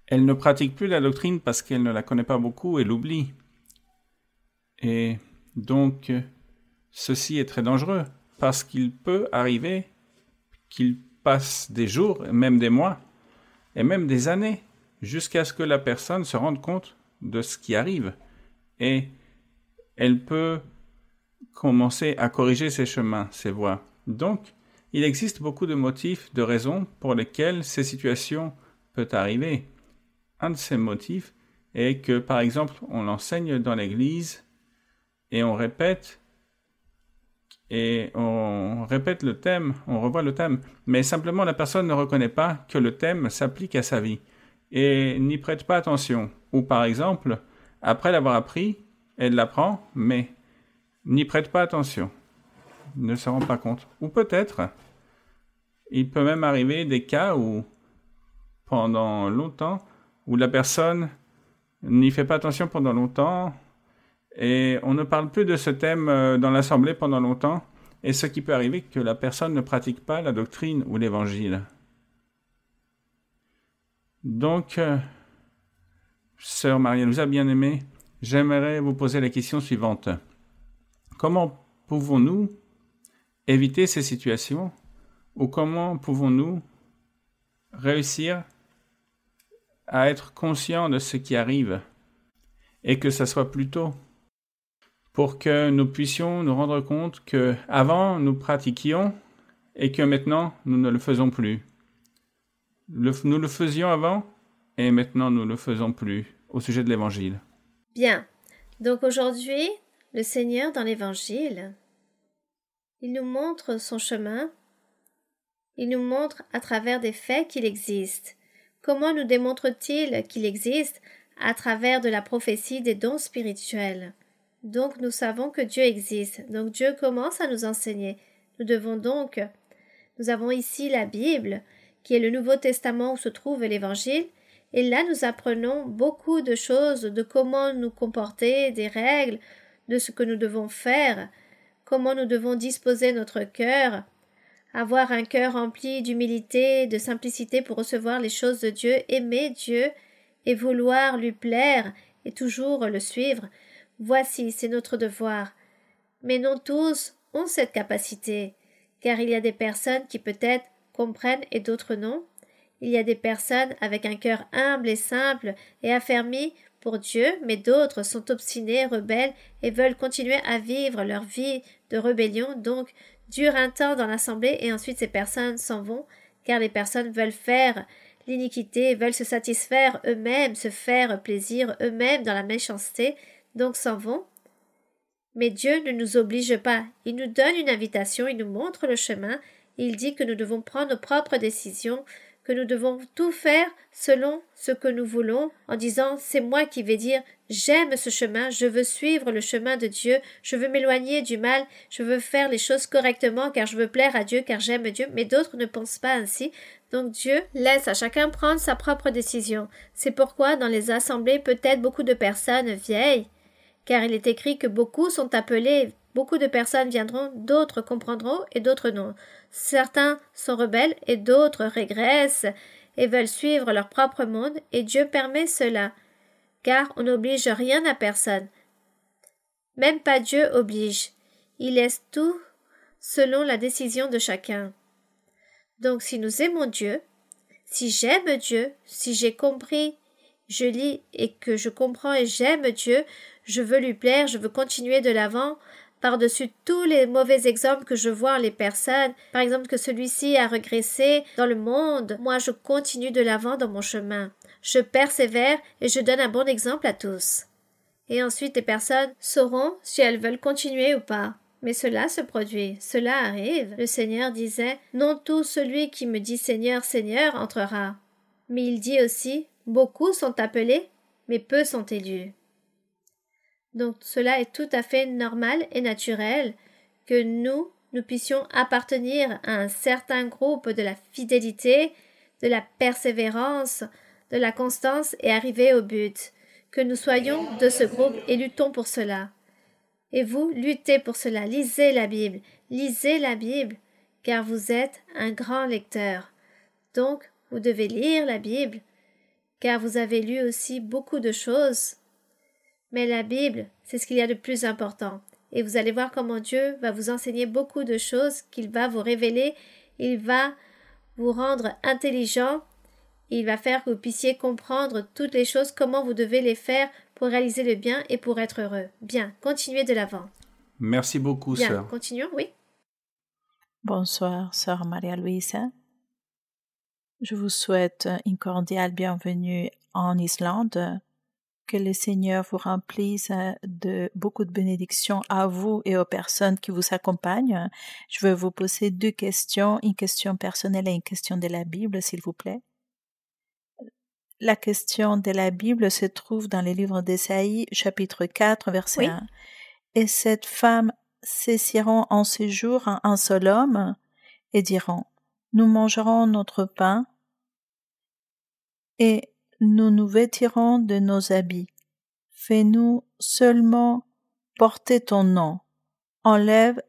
elle ne pratique plus la doctrine parce qu'elle ne la connaît pas beaucoup et l'oublie. Et donc, ceci est très dangereux, parce qu'il peut arriver qu'il passe des jours, même des mois, et même des années, jusqu'à ce que la personne se rende compte de ce qui arrive. Et elle peut commencer à corriger ses chemins, ses voies. Donc, il existe beaucoup de motifs, de raisons pour lesquelles ces situations peuvent arriver. Un de ces motifs est que, par exemple, on l'enseigne dans l'Église et on répète le thème, on revoit le thème, mais simplement la personne ne reconnaît pas que le thème s'applique à sa vie et n'y prête pas attention. Ou par exemple, après l'avoir appris, elle l'apprend, mais n'y prête pas attention, ne se rend pas compte. Ou peut-être, il peut même arriver des cas où, pendant longtemps, où la personne n'y fait pas attention pendant longtemps, et on ne parle plus de ce thème dans l'assemblée pendant longtemps, et ce qui peut arriver que la personne ne pratique pas la doctrine ou l'évangile. Donc, sœur Maria-Louisa bien-aimée, j'aimerais vous poser la question suivante. Comment pouvons-nous éviter ces situations, ou comment pouvons-nous réussir à être conscients de ce qui arrive, et que ça soit plus tôt, pour que nous puissions nous rendre compte que avant nous pratiquions et que maintenant nous ne le faisons plus. Nous le faisions avant et maintenant nous ne le faisons plus au sujet de l'Évangile. Bien. Donc aujourd'hui, le Seigneur dans l'Évangile, il nous montre son chemin, il nous montre à travers des faits qu'il existe. Comment nous démontre-t-il qu'il existe? À travers de la prophétie des dons spirituels. Donc nous savons que Dieu existe. Donc Dieu commence à nous enseigner. Nous avons ici la Bible, qui est le Nouveau Testament où se trouve l'Évangile, et là nous apprenons beaucoup de choses, de comment nous comporter, des règles, de ce que nous devons faire, comment nous devons disposer notre cœur, avoir un cœur rempli d'humilité, de simplicité pour recevoir les choses de Dieu, aimer Dieu et vouloir lui plaire et toujours le suivre. Voici, c'est notre devoir. Mais non tous ont cette capacité, car il y a des personnes qui peut-être comprennent et d'autres non. Il y a des personnes avec un cœur humble et simple et affermi pour Dieu, mais d'autres sont obstinés, rebelles et veulent continuer à vivre leur vie de rébellion, donc durent un temps dans l'assemblée et ensuite ces personnes s'en vont, car les personnes veulent faire l'iniquité, veulent se satisfaire eux-mêmes, se faire plaisir eux-mêmes dans la méchanceté, donc s'en vont. Mais Dieu ne nous oblige pas, il nous donne une invitation, il nous montre le chemin, il dit que nous devons prendre nos propres décisions, que nous devons tout faire selon ce que nous voulons, en disant « c'est moi qui vais dire « j'aime ce chemin, je veux suivre le chemin de Dieu, je veux m'éloigner du mal, je veux faire les choses correctement car je veux plaire à Dieu, car j'aime Dieu », mais d'autres ne pensent pas ainsi. Donc Dieu laisse à chacun prendre sa propre décision. C'est pourquoi dans les assemblées peut-être beaucoup de personnes vieilles, car il est écrit que beaucoup sont appelés, beaucoup de personnes viendront, d'autres comprendront et d'autres non. Certains sont rebelles et d'autres régressent et veulent suivre leur propre monde, et Dieu permet cela, car on n'oblige rien à personne. Même pas Dieu oblige. Il laisse tout selon la décision de chacun. Donc si nous aimons Dieu, si j'aime Dieu, si j'ai compris, je lis et que je comprends et j'aime Dieu, je veux lui plaire, je veux continuer de l'avant, par-dessus tous les mauvais exemples que je vois en les personnes, par exemple que celui-ci a régressé dans le monde, moi je continue de l'avant dans mon chemin. Je persévère et je donne un bon exemple à tous. Et ensuite les personnes sauront si elles veulent continuer ou pas. Mais cela se produit, cela arrive. Le Seigneur disait « Non tout celui qui me dit Seigneur, Seigneur entrera ». Mais il dit aussi « Beaucoup sont appelés, mais peu sont élus ». Donc cela est tout à fait normal et naturel que nous puissions appartenir à un certain groupe de la fidélité, de la persévérance, de la constance et arriver au but, que nous soyons de ce groupe et luttons pour cela. Et vous, luttez pour cela, lisez la Bible, car vous êtes un grand lecteur. Donc, vous devez lire la Bible, car vous avez lu aussi beaucoup de choses. Mais la Bible, c'est ce qu'il y a de plus important. Et vous allez voir comment Dieu va vous enseigner beaucoup de choses, qu'il va vous révéler, il va vous rendre intelligent, il va faire que vous puissiez comprendre toutes les choses, comment vous devez les faire pour réaliser le bien et pour être heureux. Bien, continuez de l'avant. Merci beaucoup, bien, sœur. Continuons, oui. Bonsoir, sœur Maria Luisa. Je vous souhaite une cordiale bienvenue en Islande. Que le Seigneur vous remplisse de beaucoup de bénédictions à vous et aux personnes qui vous accompagnent. Je vais vous poser deux questions, une question personnelle et une question de la Bible, s'il vous plaît. La question de la Bible se trouve dans le livre d'Ésaïe, chapitre 4, verset 1. Et cette femme saisiront en ce jour un seul homme et diront, nous mangerons notre pain et nous nous vêtirons de nos habits. Fais-nous seulement porter ton nom. Enlève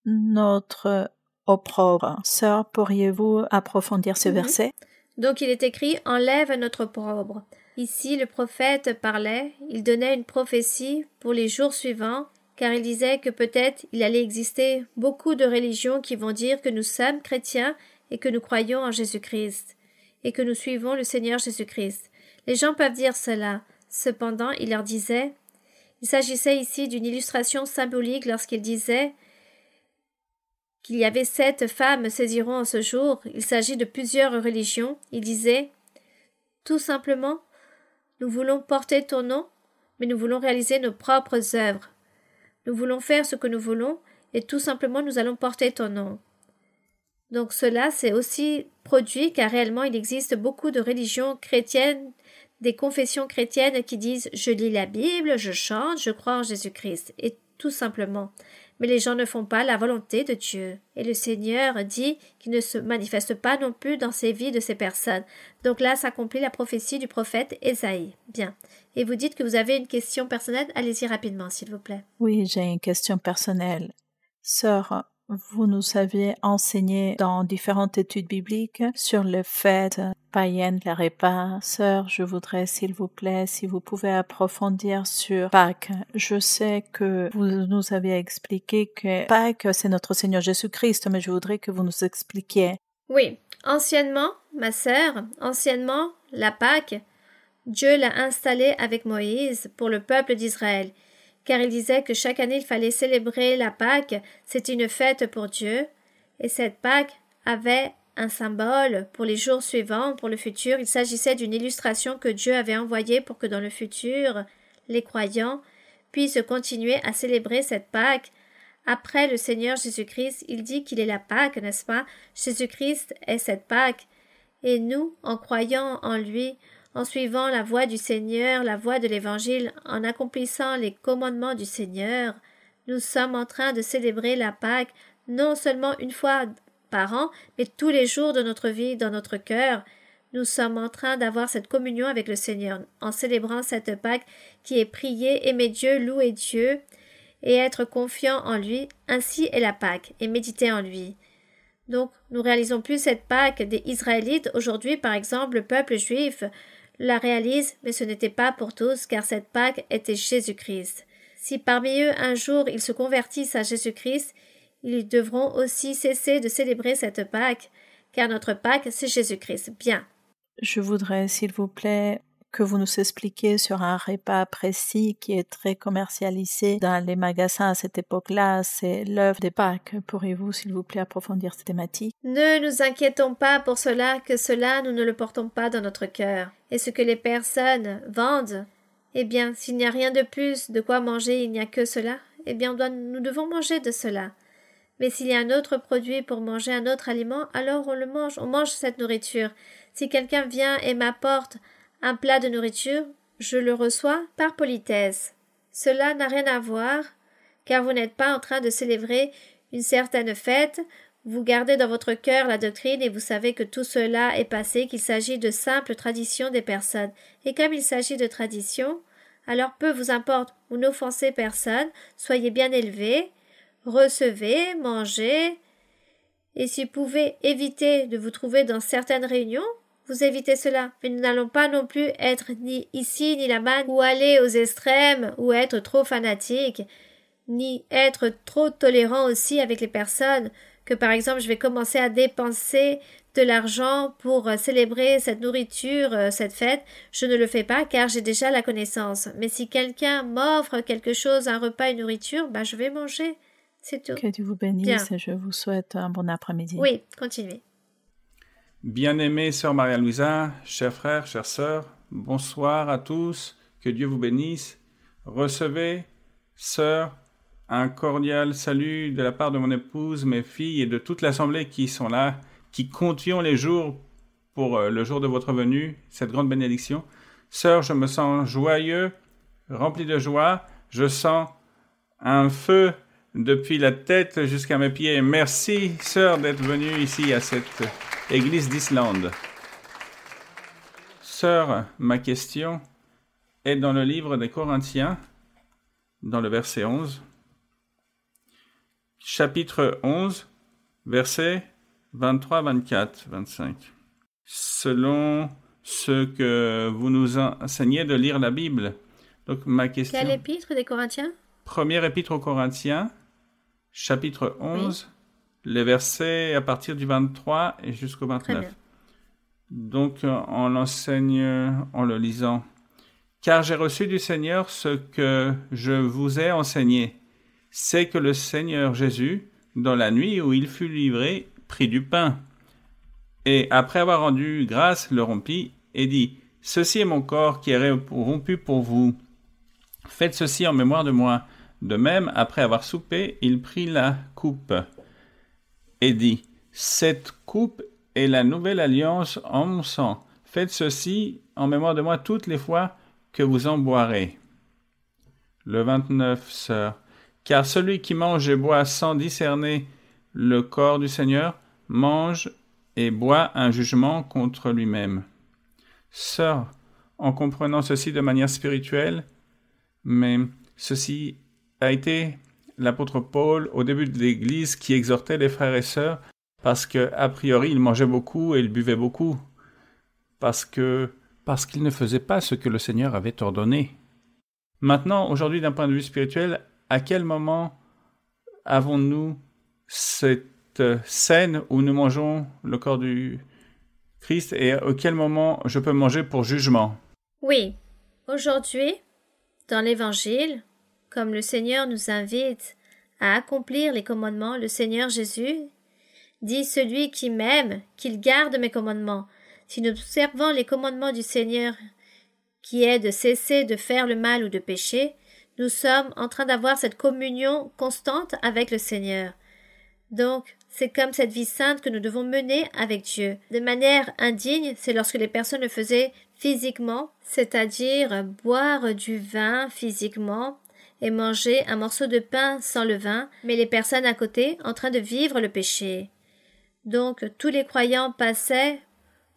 notre opprobre. Sœur, pourriez-vous approfondir ce verset? Donc il est écrit « Enlève notre opprobre ». Ici, le prophète parlait, il donnait une prophétie pour les jours suivants, car il disait que peut-être il allait exister beaucoup de religions qui vont dire que nous sommes chrétiens et que nous croyons en Jésus-Christ, et que nous suivons le Seigneur Jésus-Christ. Les gens peuvent dire cela. Cependant, il leur disait, il s'agissait ici d'une illustration symbolique lorsqu'il disait qu'il y avait 7 femmes saisiront en ce jour. Il s'agit de plusieurs religions. Il disait, tout simplement, nous voulons porter ton nom, mais nous voulons réaliser nos propres œuvres. Nous voulons faire ce que nous voulons, et tout simplement nous allons porter ton nom. Donc cela s'est aussi produit car réellement il existe beaucoup de religions chrétiennes, des confessions chrétiennes qui disent « je lis la Bible, je chante, je crois en Jésus-Christ » et tout simplement. Mais les gens ne font pas la volonté de Dieu. Et le Seigneur dit qu'il ne se manifeste pas non plus dans ces vies de ces personnes. Donc là s'accomplit la prophétie du prophète Ésaïe. Bien. Et vous dites que vous avez une question personnelle, allez-y rapidement s'il vous plaît. Oui, j'ai une question personnelle. Sœur, vous nous avez enseigné dans différentes études bibliques sur le fait païenne, les repas. Sœur, je voudrais, s'il vous plaît, si vous pouvez approfondir sur Pâques. Je sais que vous nous avez expliqué que Pâques, c'est notre Seigneur Jésus-Christ, mais je voudrais que vous nous expliquiez. Oui, anciennement, ma sœur, la Pâques, Dieu l'a installée avec Moïse pour le peuple d'Israël. Car il disait que chaque année il fallait célébrer la Pâque, c'était une fête pour Dieu, et cette Pâque avait un symbole pour les jours suivants, pour le futur. Il s'agissait d'une illustration que Dieu avait envoyée pour que dans le futur, les croyants puissent continuer à célébrer cette Pâque. Après le Seigneur Jésus-Christ, il dit qu'il est la Pâque, n'est-ce pas? Jésus-Christ est cette Pâque, Et nous, en croyant en lui, en suivant la voie du Seigneur, la voie de l'Évangile, en accomplissant les commandements du Seigneur, nous sommes en train de célébrer la Pâque non seulement une fois par an, mais tous les jours de notre vie, dans notre cœur. Nous sommes en train d'avoir cette communion avec le Seigneur, en célébrant cette Pâque qui est prier, aimer Dieu, louer Dieu, et être confiant en lui. Ainsi est la Pâque, et méditer en lui. Donc, nous réalisons plus cette Pâque des Israélites. Aujourd'hui, par exemple, le peuple juif la réalise, mais ce n'était pas pour tous, car cette Pâque était Jésus-Christ. Si parmi eux, un jour, ils se convertissent à Jésus-Christ, ils devront aussi cesser de célébrer cette Pâque, car notre Pâque, c'est Jésus-Christ. Bien. Je voudrais, s'il vous plaît, que vous nous expliquiez sur un repas précis qui est très commercialisé dans les magasins à cette époque-là, c'est l'œuf de Pâques. Pourriez-vous, s'il vous plaît, approfondir cette thématique? Ne nous inquiétons pas pour cela, que cela nous ne le portons pas dans notre cœur. Et ce que les personnes vendent, eh bien, s'il n'y a rien de plus de quoi manger, il n'y a que cela, eh bien, nous devons manger de cela. Mais s'il y a un autre produit pour manger un autre aliment, alors on mange cette nourriture. Si quelqu'un vient et m'apporte un plat de nourriture, je le reçois par politesse. Cela n'a rien à voir, car vous n'êtes pas en train de célébrer une certaine fête, vous gardez dans votre cœur la doctrine et vous savez que tout cela est passé, qu'il s'agit de simples traditions des personnes. Et comme il s'agit de traditions, alors peu vous importe, vous n'offensez personne, soyez bien élevés, recevez, mangez, et si vous pouvez éviter de vous trouver dans certaines réunions, vous évitez cela. Mais nous n'allons pas non plus être ni ici ni là-bas, ou aller aux extrêmes, ou être trop fanatiques, ni être trop tolérant aussi avec les personnes, que par exemple je vais commencer à dépenser de l'argent pour célébrer cette nourriture, cette fête. Je ne le fais pas car j'ai déjà la connaissance. Mais si quelqu'un m'offre quelque chose, un repas, une nourriture, je vais manger. C'est tout. Que Dieu vous bénisse. Bien. Je vous souhaite un bon après-midi. Oui, continuez. Bien-aimée sœur Maria-Louisa, chers frères, chères sœurs, bonsoir à tous, que Dieu vous bénisse. Recevez, sœur, un cordial salut de la part de mon épouse, mes filles et de toute l'assemblée qui sont là, qui comptions les jours pour le jour de votre venue, cette grande bénédiction. Sœur, je me sens joyeux, rempli de joie, je sens un feu depuis la tête jusqu'à mes pieds. Merci, sœur, d'être venue ici à cette Église d'Islande. Sœur, ma question est dans le livre des Corinthiens, dans le verset 11. Chapitre 11, versets 23, 24, 25. Selon ce que vous nous enseignez de lire la Bible. Donc, ma question... Quel épître des Corinthiens? Première épître aux Corinthiens, chapitre 11, oui. Les versets à partir du 23 et jusqu'au 29. Donc, on l'enseigne en le lisant. « Car j'ai reçu du Seigneur ce que je vous ai enseigné. C'est que le Seigneur Jésus, dans la nuit où il fut livré, prit du pain. Et après avoir rendu grâce, le rompit et dit, « Ceci est mon corps qui est rompu pour vous. Faites ceci en mémoire de moi. » De même, après avoir soupé, il prit la coupe et dit, « Cette coupe est la nouvelle alliance en mon sang. Faites ceci en mémoire de moi toutes les fois que vous en boirez. » Le 29, sœur. « Car celui qui mange et boit sans discerner le corps du Seigneur, mange et boit un jugement contre lui-même. » Sœur, en comprenant ceci de manière spirituelle, mais ceci a été l'apôtre Paul au début de l'Église qui exhortait les frères et sœurs parce qu'a priori il mangeait beaucoup et il buvait beaucoup parce qu'il ne faisait pas ce que le Seigneur avait ordonné. Maintenant, aujourd'hui, d'un point de vue spirituel, à quel moment avons-nous cette scène où nous mangeons le corps du Christ et à quel moment je peux manger pour jugement? Oui, aujourd'hui, dans l'Évangile, comme le Seigneur nous invite à accomplir les commandements, le Seigneur Jésus dit « Celui qui m'aime, qu'il garde mes commandements. » Si nous observons les commandements du Seigneur, qui est de cesser de faire le mal ou de pécher, nous sommes en train d'avoir cette communion constante avec le Seigneur. Donc, C'est comme cette vie sainte que nous devons mener avec Dieu. De manière indigne, c'est lorsque les personnes le faisaient physiquement, c'est-à-dire boire du vin physiquement et manger un morceau de pain sans le vin, mais les personnes à côté en train de vivre le péché. Donc tous les croyants passaient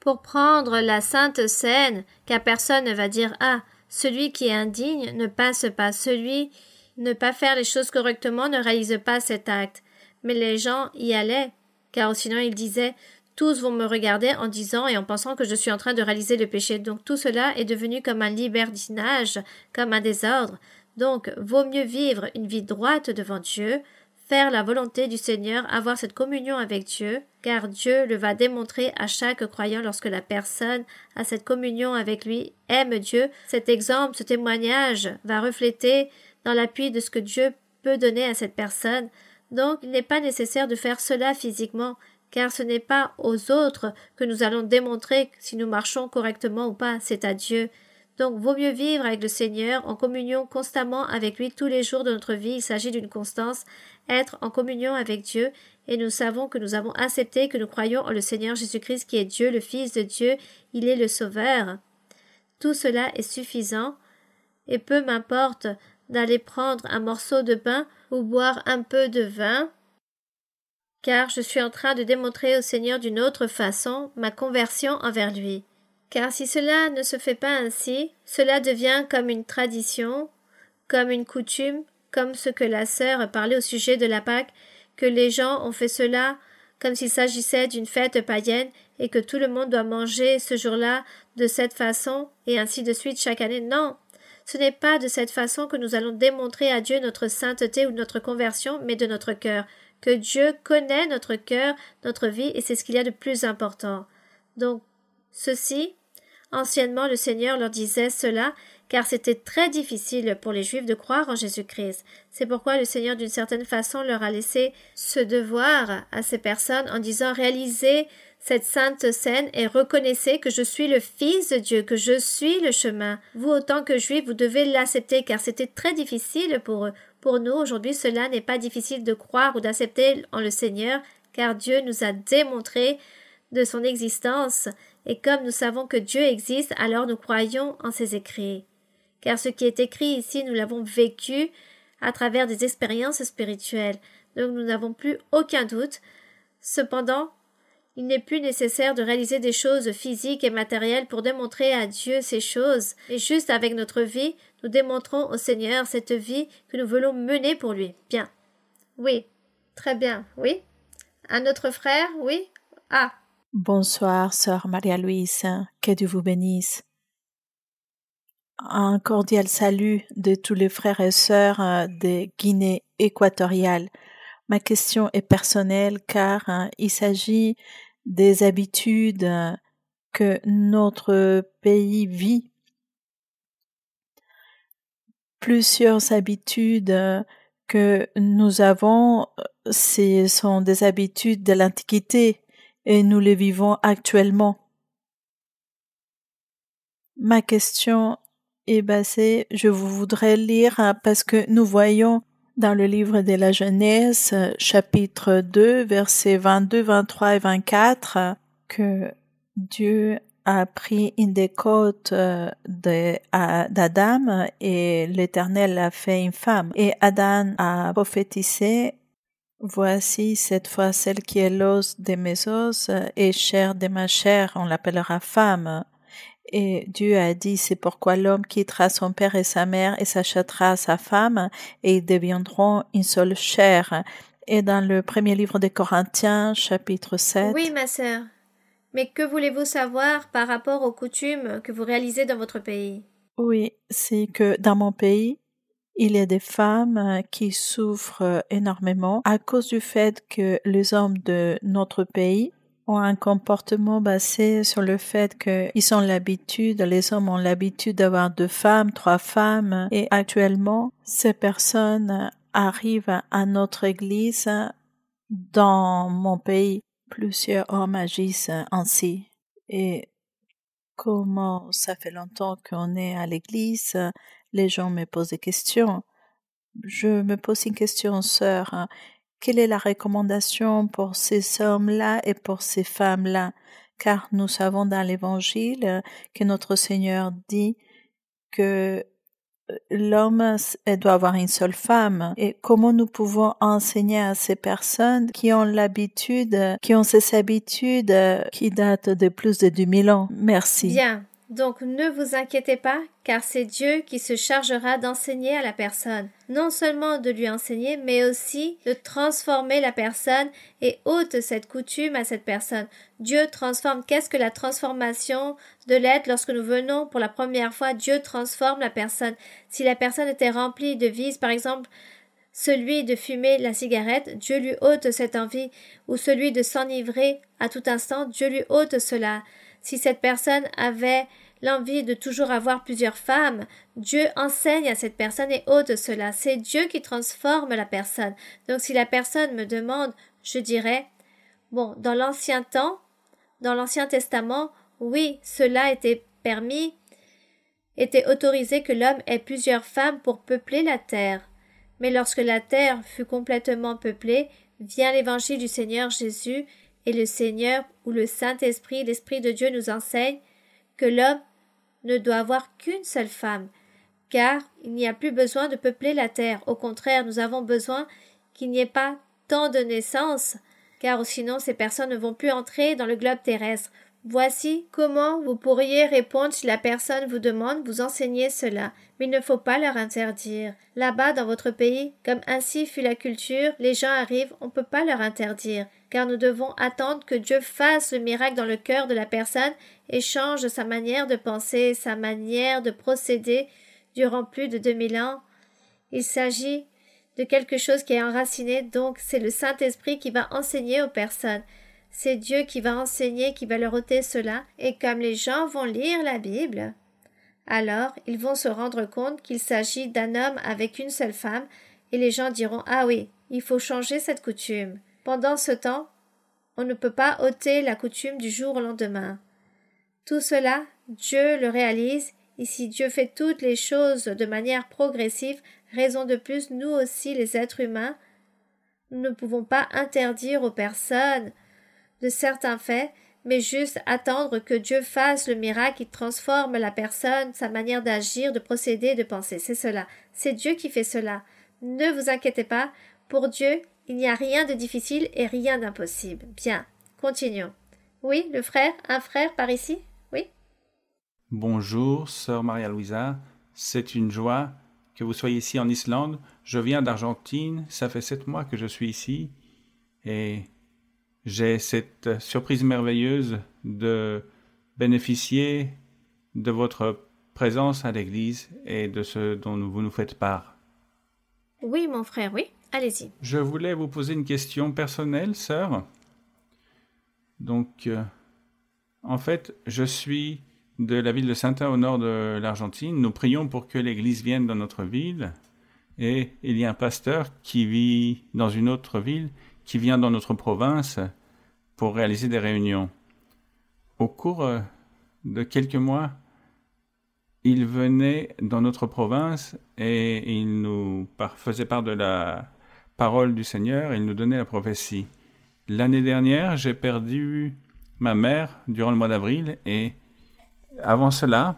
pour prendre la Sainte Seine, car personne ne va dire « Ah, celui qui est indigne ne passe pas, celui ne pas faire les choses correctement ne réalise pas cet acte. » Mais les gens y allaient, car sinon ils disaient « Tous vont me regarder en disant et en pensant que je suis en train de réaliser le péché. » Donc tout cela est devenu comme un libertinage, comme un désordre. Donc, vaut mieux vivre une vie droite devant Dieu, faire la volonté du Seigneur, avoir cette communion avec Dieu, car Dieu le va démontrer à chaque croyant lorsque la personne a cette communion avec lui, aime Dieu. Cet exemple, ce témoignage va refléter dans l'appui de ce que Dieu peut donner à cette personne. Donc, il n'est pas nécessaire de faire cela physiquement, car ce n'est pas aux autres que nous allons démontrer si nous marchons correctement ou pas, c'est à Dieu. Donc, vaut mieux vivre avec le Seigneur en communion constamment avec lui tous les jours de notre vie. Il s'agit d'une constance, être en communion avec Dieu, et nous savons que nous avons accepté que nous croyons en le Seigneur Jésus-Christ qui est Dieu, le Fils de Dieu, il est le Sauveur. Tout cela est suffisant, et peu m'importe d'aller prendre un morceau de pain ou boire un peu de vin, car je suis en train de démontrer au Seigneur d'une autre façon ma conversion envers lui. Car si cela ne se fait pas ainsi, cela devient comme une tradition, comme une coutume, comme ce que la sœur parlait au sujet de la Pâque, que les gens ont fait cela comme s'il s'agissait d'une fête païenne et que tout le monde doit manger ce jour-là de cette façon et ainsi de suite chaque année. Non, ce n'est pas de cette façon que nous allons démontrer à Dieu notre sainteté ou notre conversion, mais de notre cœur, que Dieu connaît notre cœur, notre vie, et c'est ce qu'il y a de plus important. Donc, ceci, anciennement, le Seigneur leur disait cela, car c'était très difficile pour les Juifs de croire en Jésus-Christ. C'est pourquoi le Seigneur, d'une certaine façon, leur a laissé ce devoir à ces personnes en disant « Réalisez cette sainte scène et reconnaissez que je suis le Fils de Dieu, que je suis le chemin. Vous, autant que Juifs, vous devez l'accepter, car c'était très difficile pour eux. Pour nous, aujourd'hui, cela n'est pas difficile de croire ou d'accepter en le Seigneur, car Dieu nous a démontré de son existence, et comme nous savons que Dieu existe, alors nous croyons en ses écrits. Car ce qui est écrit ici, nous l'avons vécu à travers des expériences spirituelles, donc nous n'avons plus aucun doute. Cependant, il n'est plus nécessaire de réaliser des choses physiques et matérielles pour démontrer à Dieu ces choses, et juste avec notre vie, nous démontrons au Seigneur cette vie que nous voulons mener pour lui. Bien. Oui. Très bien. Oui. Un autre frère? Oui. Ah. Bonsoir, sœur Maria-Louise. Que Dieu vous bénisse. Un cordial salut de tous les frères et sœurs de Guinée équatoriale. Ma question est personnelle car il s'agit des habitudes que notre pays vit. Plusieurs habitudes que nous avons, ce sont des habitudes de l'Antiquité et nous les vivons actuellement. Ma question est basée, je vous voudrais lire parce que nous voyons dans le livre de la Genèse, chapitre 2, versets 22, 23 et 24, que Dieu a pris une des côtes d'Adam et l'Éternel a fait une femme. Et Adam a prophétisé, voici cette fois celle qui est l'os de mes os et chair de ma chair, on l'appellera femme. Et Dieu a dit, c'est pourquoi l'homme quittera son père et sa mère et s'achètera sa femme et ils deviendront une seule chair. Et dans le premier livre des Corinthiens, chapitre 7. Oui, ma sœur. Mais que voulez-vous savoir par rapport aux coutumes que vous réalisez dans votre pays? Oui, c'est que dans mon pays, il y a des femmes qui souffrent énormément à cause du fait que les hommes de notre pays ont un comportement basé sur le fait qu'ils ont l'habitude, les hommes ont l'habitude d'avoir 2 femmes, 3 femmes, et actuellement, ces personnes arrivent à notre église dans mon pays. Plusieurs hommes agissent ainsi. Et comment ça fait longtemps qu'on est à l'église, les gens me posent des questions. Je me pose une question, sœur. quelle est la recommandation pour ces hommes-là et pour ces femmes-là? Car nous savons dans l'Évangile que notre Seigneur dit que l'homme doit avoir une seule femme. Et comment nous pouvons enseigner à ces personnes qui ont ces habitudes qui datent de plus de 2000 ans? Merci. Bien. Donc ne vous inquiétez pas, car c'est Dieu qui se chargera d'enseigner à la personne. Non seulement de lui enseigner, mais aussi de transformer la personne et ôte cette coutume à cette personne. Dieu transforme. Qu'est-ce que la transformation de l'être lorsque nous venons pour la première fois? Dieu transforme la personne. Si la personne était remplie de vices, par exemple, celui de fumer la cigarette, Dieu lui ôte cette envie, ou celui de s'enivrer à tout instant, Dieu lui ôte cela. Si cette personne avait l'envie de toujours avoir plusieurs femmes, Dieu enseigne à cette personne et ôte cela. C'est Dieu qui transforme la personne. Donc si la personne me demande, je dirais, bon, dans l'Ancien Testament, oui, cela était permis, était autorisé que l'homme ait plusieurs femmes pour peupler la terre. Mais lorsque la terre fut complètement peuplée, vient l'évangile du Seigneur Jésus, et le Seigneur ou le Saint-Esprit, l'Esprit de Dieu nous enseigne que l'homme ne doit avoir qu'une seule femme, car il n'y a plus besoin de peupler la terre. Au contraire, nous avons besoin qu'il n'y ait pas tant de naissances, car sinon ces personnes ne vont plus entrer dans le globe terrestre. Voici comment vous pourriez répondre si la personne vous demande, vous enseignez cela, mais il ne faut pas leur interdire. Là-bas, dans votre pays, comme ainsi fut la culture, les gens arrivent, on ne peut pas leur interdire, car nous devons attendre que Dieu fasse le miracle dans le cœur de la personne et change sa manière de penser, sa manière de procéder durant plus de 2000 ans. Il s'agit de quelque chose qui est enraciné, donc c'est le Saint-Esprit qui va enseigner aux personnes. C'est Dieu qui va enseigner, qui va leur ôter cela, et comme les gens vont lire la Bible, alors ils vont se rendre compte qu'il s'agit d'un homme avec une seule femme, et les gens diront « Ah oui, il faut changer cette coutume ». Pendant ce temps, on ne peut pas ôter la coutume du jour au lendemain. Tout cela, Dieu le réalise, et si Dieu fait toutes les choses de manière progressive, raison de plus, nous aussi les êtres humains, nous ne pouvons pas interdire aux personnes de certains faits, mais juste attendre que Dieu fasse le miracle qui transforme la personne, sa manière d'agir, de procéder, de penser. C'est cela. C'est Dieu qui fait cela. Ne vous inquiétez pas. Pour Dieu, il n'y a rien de difficile et rien d'impossible. Bien, continuons. Oui, le frère, un frère par ici? Oui? Bonjour, sœur Maria-Louisa. C'est une joie que vous soyez ici en Islande. Je viens d'Argentine. Ça fait 7 mois que je suis ici. Et j'ai cette surprise merveilleuse de bénéficier de votre présence à l'église et de ce dont vous nous faites part. Oui, mon frère, oui. Allez-y. Je voulais vous poser une question personnelle, sœur. Donc, en fait, je suis de la ville de Salta au nord de l'Argentine. Nous prions pour que l'église vienne dans notre ville. Et il y a un pasteur qui vit dans une autre ville, qui vient dans notre province pour réaliser des réunions. Au cours de quelques mois, il venait dans notre province et il nous faisait part de la parole du Seigneur, il nous donnait la prophétie. L'année dernière, j'ai perdu ma mère durant le mois d'avril et avant cela,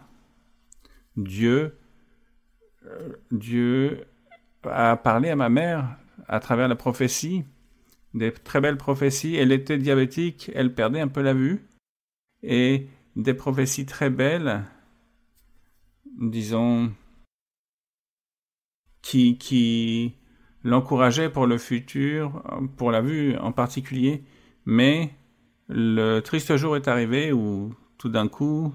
Dieu a parlé à ma mère à travers la prophétie, des très belles prophéties. Elle était diabétique, elle perdait un peu la vue, et des prophéties très belles, disons, qui l'encourageaient pour le futur, pour la vue en particulier. Mais le triste jour est arrivé où, tout d'un coup,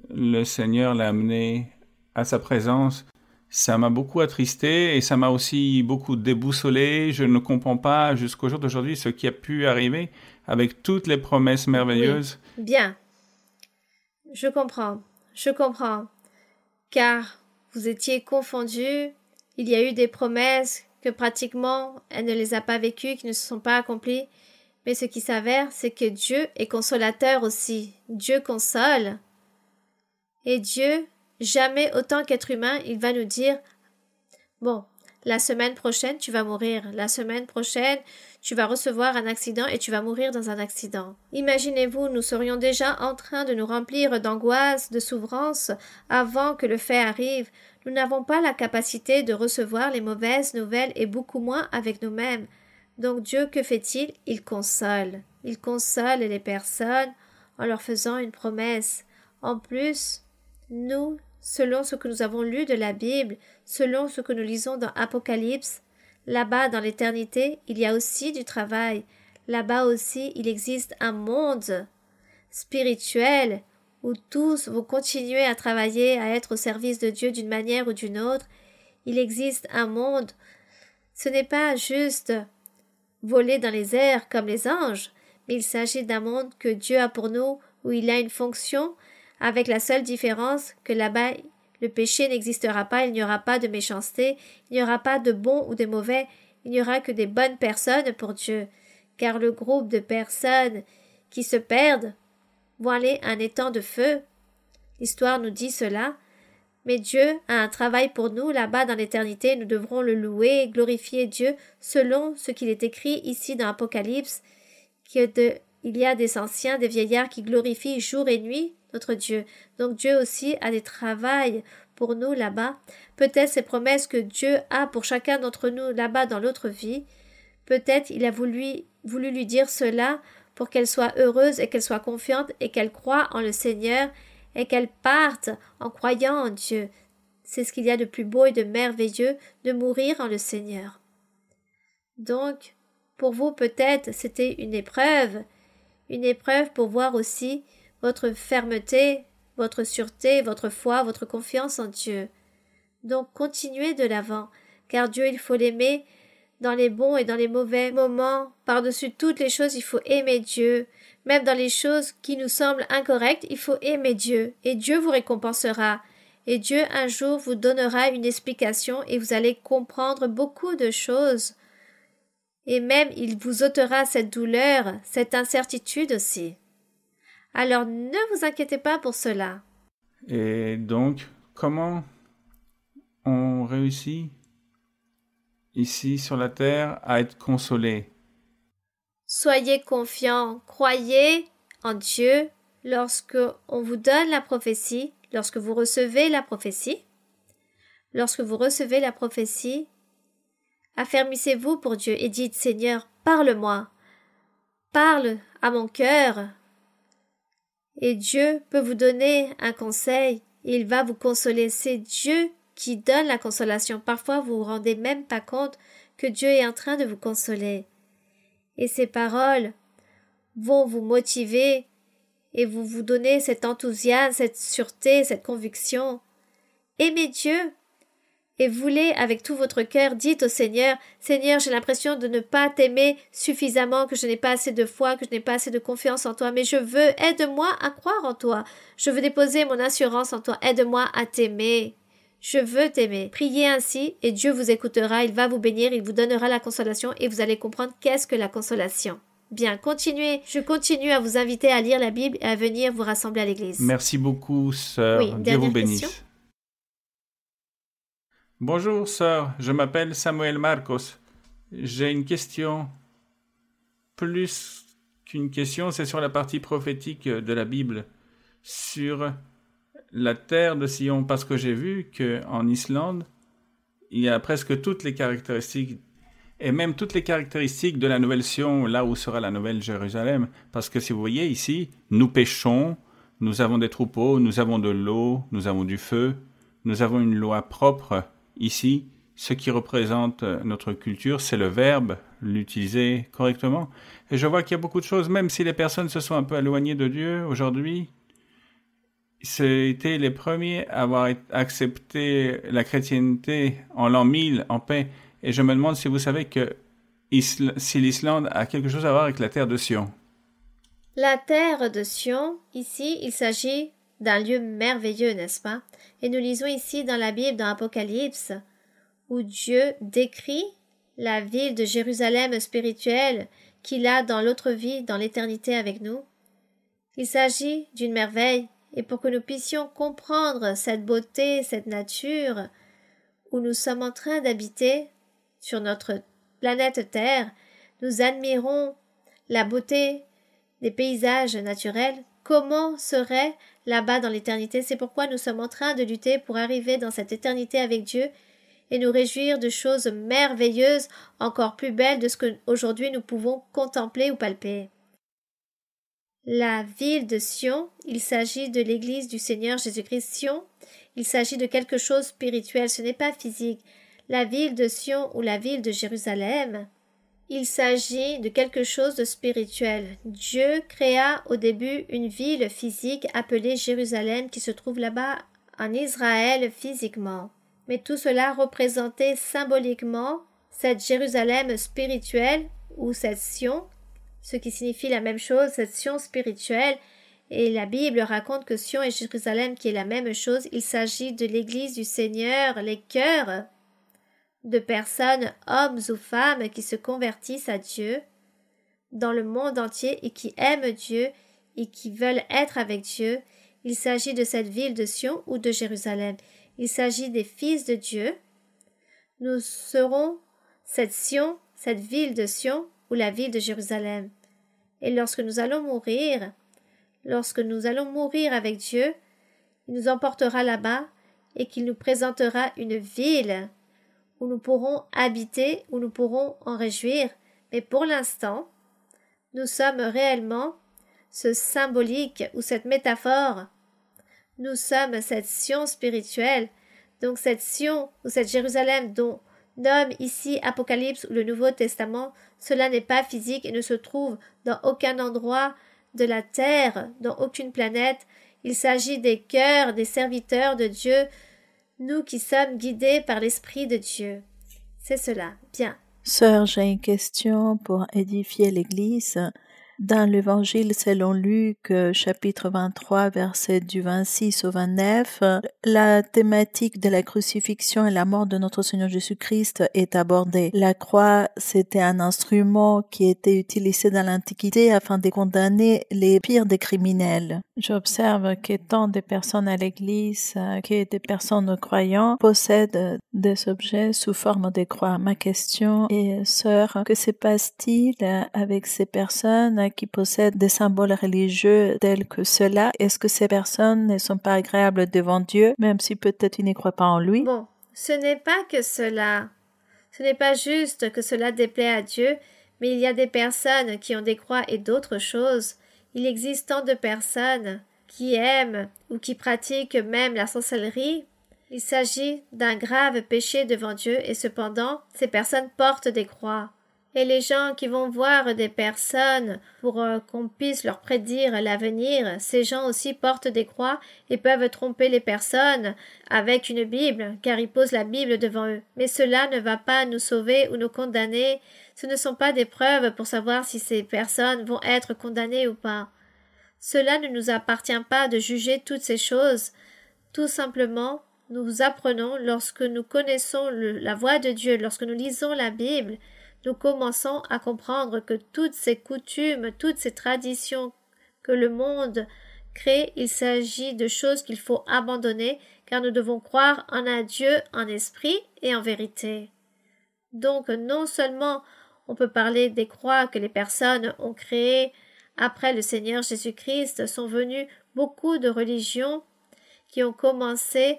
le Seigneur l'a amené à sa présence. Ça m'a beaucoup attristé et ça m'a aussi beaucoup déboussolé. Je ne comprends pas jusqu'au jour d'aujourd'hui ce qui a pu arriver avec toutes les promesses merveilleuses. Oui. Bien. Je comprends. Car vous étiez confondus. Il y a eu des promesses que pratiquement elle ne les a pas vécues, qui ne se sont pas accomplies. Mais ce qui s'avère, c'est que Dieu est consolateur aussi. Dieu console. Et Dieu, jamais autant qu'être humain, il va nous dire « Bon, La semaine prochaine, tu vas mourir. La semaine prochaine, tu vas recevoir un accident et tu vas mourir dans un accident. Imaginez-vous, nous serions déjà en train de nous remplir d'angoisse, de souffrance avant que le fait arrive. Nous n'avons pas la capacité de recevoir les mauvaises nouvelles et beaucoup moins avec nous-mêmes. Donc Dieu, que fait-il? Il console. Il console les personnes en leur faisant une promesse. En plus, nous, selon ce que nous avons lu de la Bible, selon ce que nous lisons dans Apocalypse, là-bas dans l'éternité, il y a aussi du travail. Là-bas aussi, il existe un monde spirituel où tous vont continuer à travailler, à être au service de Dieu d'une manière ou d'une autre. Il existe un monde. Ce n'est pas juste voler dans les airs comme les anges, mais il s'agit d'un monde que Dieu a pour nous, où il a une fonction, avec la seule différence que là-bas, le péché n'existera pas, il n'y aura pas de méchanceté, il n'y aura pas de bons ou de mauvais, il n'y aura que des bonnes personnes pour Dieu, car le groupe de personnes qui se perdent vont aller à un étang de feu. L'histoire nous dit cela, mais Dieu a un travail pour nous là-bas dans l'éternité, nous devrons le louer et glorifier Dieu selon ce qu'il est écrit ici dans Apocalypse, il y a des anciens, des vieillards qui glorifient jour et nuit notre Dieu. Donc Dieu aussi a des travails pour nous là-bas. Peut-être ces promesses que Dieu a pour chacun d'entre nous là-bas dans l'autre vie. Peut-être il a voulu lui dire cela pour qu'elle soit heureuse et qu'elle soit confiante et qu'elle croie en le Seigneur et qu'elle parte en croyant en Dieu. C'est ce qu'il y a de plus beau et de merveilleux de mourir en le Seigneur. Donc, pour vous peut-être c'était une épreuve pour voir aussi votre fermeté, votre sûreté, votre foi, votre confiance en Dieu. Donc continuez de l'avant, car Dieu il faut l'aimer dans les bons et dans les mauvais moments. Par-dessus toutes les choses, il faut aimer Dieu. Même dans les choses qui nous semblent incorrectes, il faut aimer Dieu. Et Dieu vous récompensera. Et Dieu un jour vous donnera une explication et vous allez comprendre beaucoup de choses. Et même il vous ôtera cette douleur, cette incertitude aussi. Alors ne vous inquiétez pas pour cela. Et donc, comment on réussit ici sur la terre à être consolé? Soyez confiants, croyez en Dieu lorsque on vous donne la prophétie, lorsque vous recevez la prophétie. Lorsque vous recevez la prophétie, affermissez-vous pour Dieu et dites « Seigneur, parle-moi, parle à mon cœur ». Et Dieu peut vous donner un conseil, et il va vous consoler. C'est Dieu qui donne la consolation. Parfois, vous vous rendez même pas compte que Dieu est en train de vous consoler. Et ces paroles vont vous motiver et vous donner cet enthousiasme, cette sûreté, cette conviction. Aimez Dieu et voulez avec tout votre cœur, dites au Seigneur, « Seigneur, j'ai l'impression de ne pas t'aimer suffisamment, que je n'ai pas assez de foi, que je n'ai pas assez de confiance en toi, mais je veux, aide-moi à croire en toi. Je veux déposer mon assurance en toi, aide-moi à t'aimer. Je veux t'aimer. » Priez ainsi et Dieu vous écoutera, il va vous bénir, il vous donnera la consolation et vous allez comprendre qu'est-ce que la consolation. Bien, continuez. Je continue à vous inviter à lire la Bible et à venir vous rassembler à l'église. Merci beaucoup, sœur. Oui, Dieu vous bénisse. question? Bonjour, sœur. Je m'appelle Samuel Marcos. J'ai une question. Plus qu'une question, c'est sur la partie prophétique de la Bible, sur la terre de Sion, parce que j'ai vu qu'en Islande, il y a presque toutes les caractéristiques, et même toutes les caractéristiques de la nouvelle Sion, là où sera la nouvelle Jérusalem. Parce que si vous voyez ici, nous pêchons, nous avons des troupeaux, nous avons de l'eau, nous avons du feu, nous avons une loi propre. Ici, ce qui représente notre culture, c'est le verbe, l'utiliser correctement. Et je vois qu'il y a beaucoup de choses, même si les personnes se sont un peu éloignées de Dieu aujourd'hui, c'était les premiers à avoir accepté la chrétienté en l'an 1000 en paix. Et je me demande si vous savez que si l'Islande a quelque chose à voir avec la terre de Sion. La terre de Sion, ici, il s'agit d'un lieu merveilleux, n'est-ce pas? Et nous lisons ici dans la Bible, dans Apocalypse, où Dieu décrit la ville de Jérusalem spirituelle qu'il a dans l'autre vie, dans l'éternité avec nous. Il s'agit d'une merveille, et pour que nous puissions comprendre cette beauté, cette nature, où nous sommes en train d'habiter sur notre planète Terre, nous admirons la beauté des paysages naturels, comment serait là-bas dans l'éternité? C'est pourquoi nous sommes en train de lutter pour arriver dans cette éternité avec Dieu et nous réjouir de choses merveilleuses, encore plus belles de ce qu'aujourd'hui nous pouvons contempler ou palper. La ville de Sion, il s'agit de l'église du Seigneur Jésus-Christ. Sion, il s'agit de quelque chose de spirituel, ce n'est pas physique. La ville de Sion ou la ville de Jérusalem, il s'agit de quelque chose de spirituel. Dieu créa au début une ville physique appelée Jérusalem qui se trouve là-bas en Israël physiquement. Mais tout cela représentait symboliquement cette Jérusalem spirituelle ou cette Sion, ce qui signifie la même chose, cette Sion spirituelle. Et la Bible raconte que Sion et Jérusalem qui est la même chose, il s'agit de l'église du Seigneur, les cœurs de personnes, hommes ou femmes qui se convertissent à Dieu dans le monde entier et qui aiment Dieu et qui veulent être avec Dieu. Il s'agit de cette ville de Sion ou de Jérusalem. Il s'agit des fils de Dieu. Nous serons cette Sion, cette ville de Sion ou la ville de Jérusalem. Et lorsque nous allons mourir avec Dieu, il nous emportera là-bas et qu'il nous présentera une ville où nous pourrons habiter, où nous pourrons en réjouir. Mais pour l'instant, nous sommes réellement ce symbolique ou cette métaphore. Nous sommes cette Sion spirituelle, donc cette Sion ou cette Jérusalem dont nomme ici Apocalypse ou le Nouveau Testament, cela n'est pas physique et ne se trouve dans aucun endroit de la terre, dans aucune planète. Il s'agit des cœurs, des serviteurs de Dieu, nous qui sommes guidés par l'Esprit de Dieu. C'est cela. Bien. Sœur, j'ai une question pour édifier l'Église. Dans l'Évangile selon Luc, chapitre 23, versets du 26 au 29, la thématique de la crucifixion et la mort de notre Seigneur Jésus-Christ est abordée. La croix, c'était un instrument qui était utilisé dans l'Antiquité afin de condamner les pires des criminels. J'observe que tant de personnes à l'Église que des personnes croyantes possèdent des objets sous forme de croix. Ma question est, sœur, que se passe-t-il avec ces personnes qui possèdent des symboles religieux tels que ceux-là? Est-ce que ces personnes ne sont pas agréables devant Dieu, même si peut-être ils ne croient pas en lui? Bon, ce n'est pas que cela. Ce n'est pas juste que cela déplaît à Dieu, mais il y a des personnes qui ont des croix et d'autres choses. Il existe tant de personnes qui aiment ou qui pratiquent même la sorcellerie. Il s'agit d'un grave péché devant Dieu et cependant, ces personnes portent des croix. Et les gens qui vont voir des personnes pour qu'on puisse leur prédire l'avenir, ces gens aussi portent des croix et peuvent tromper les personnes avec une Bible, car ils posent la Bible devant eux. Mais cela ne va pas nous sauver ou nous condamner. Ce ne sont pas des preuves pour savoir si ces personnes vont être condamnées ou pas. Cela ne nous appartient pas de juger toutes ces choses. Tout simplement, nous apprenons lorsque nous connaissons la voix de Dieu, lorsque nous lisons la Bible, nous commençons à comprendre que toutes ces coutumes, toutes ces traditions que le monde crée, il s'agit de choses qu'il faut abandonner, car nous devons croire en un Dieu en esprit et en vérité. Donc, non seulement on peut parler des croix que les personnes ont créées après le Seigneur Jésus-Christ, sont venues beaucoup de religions qui ont commencé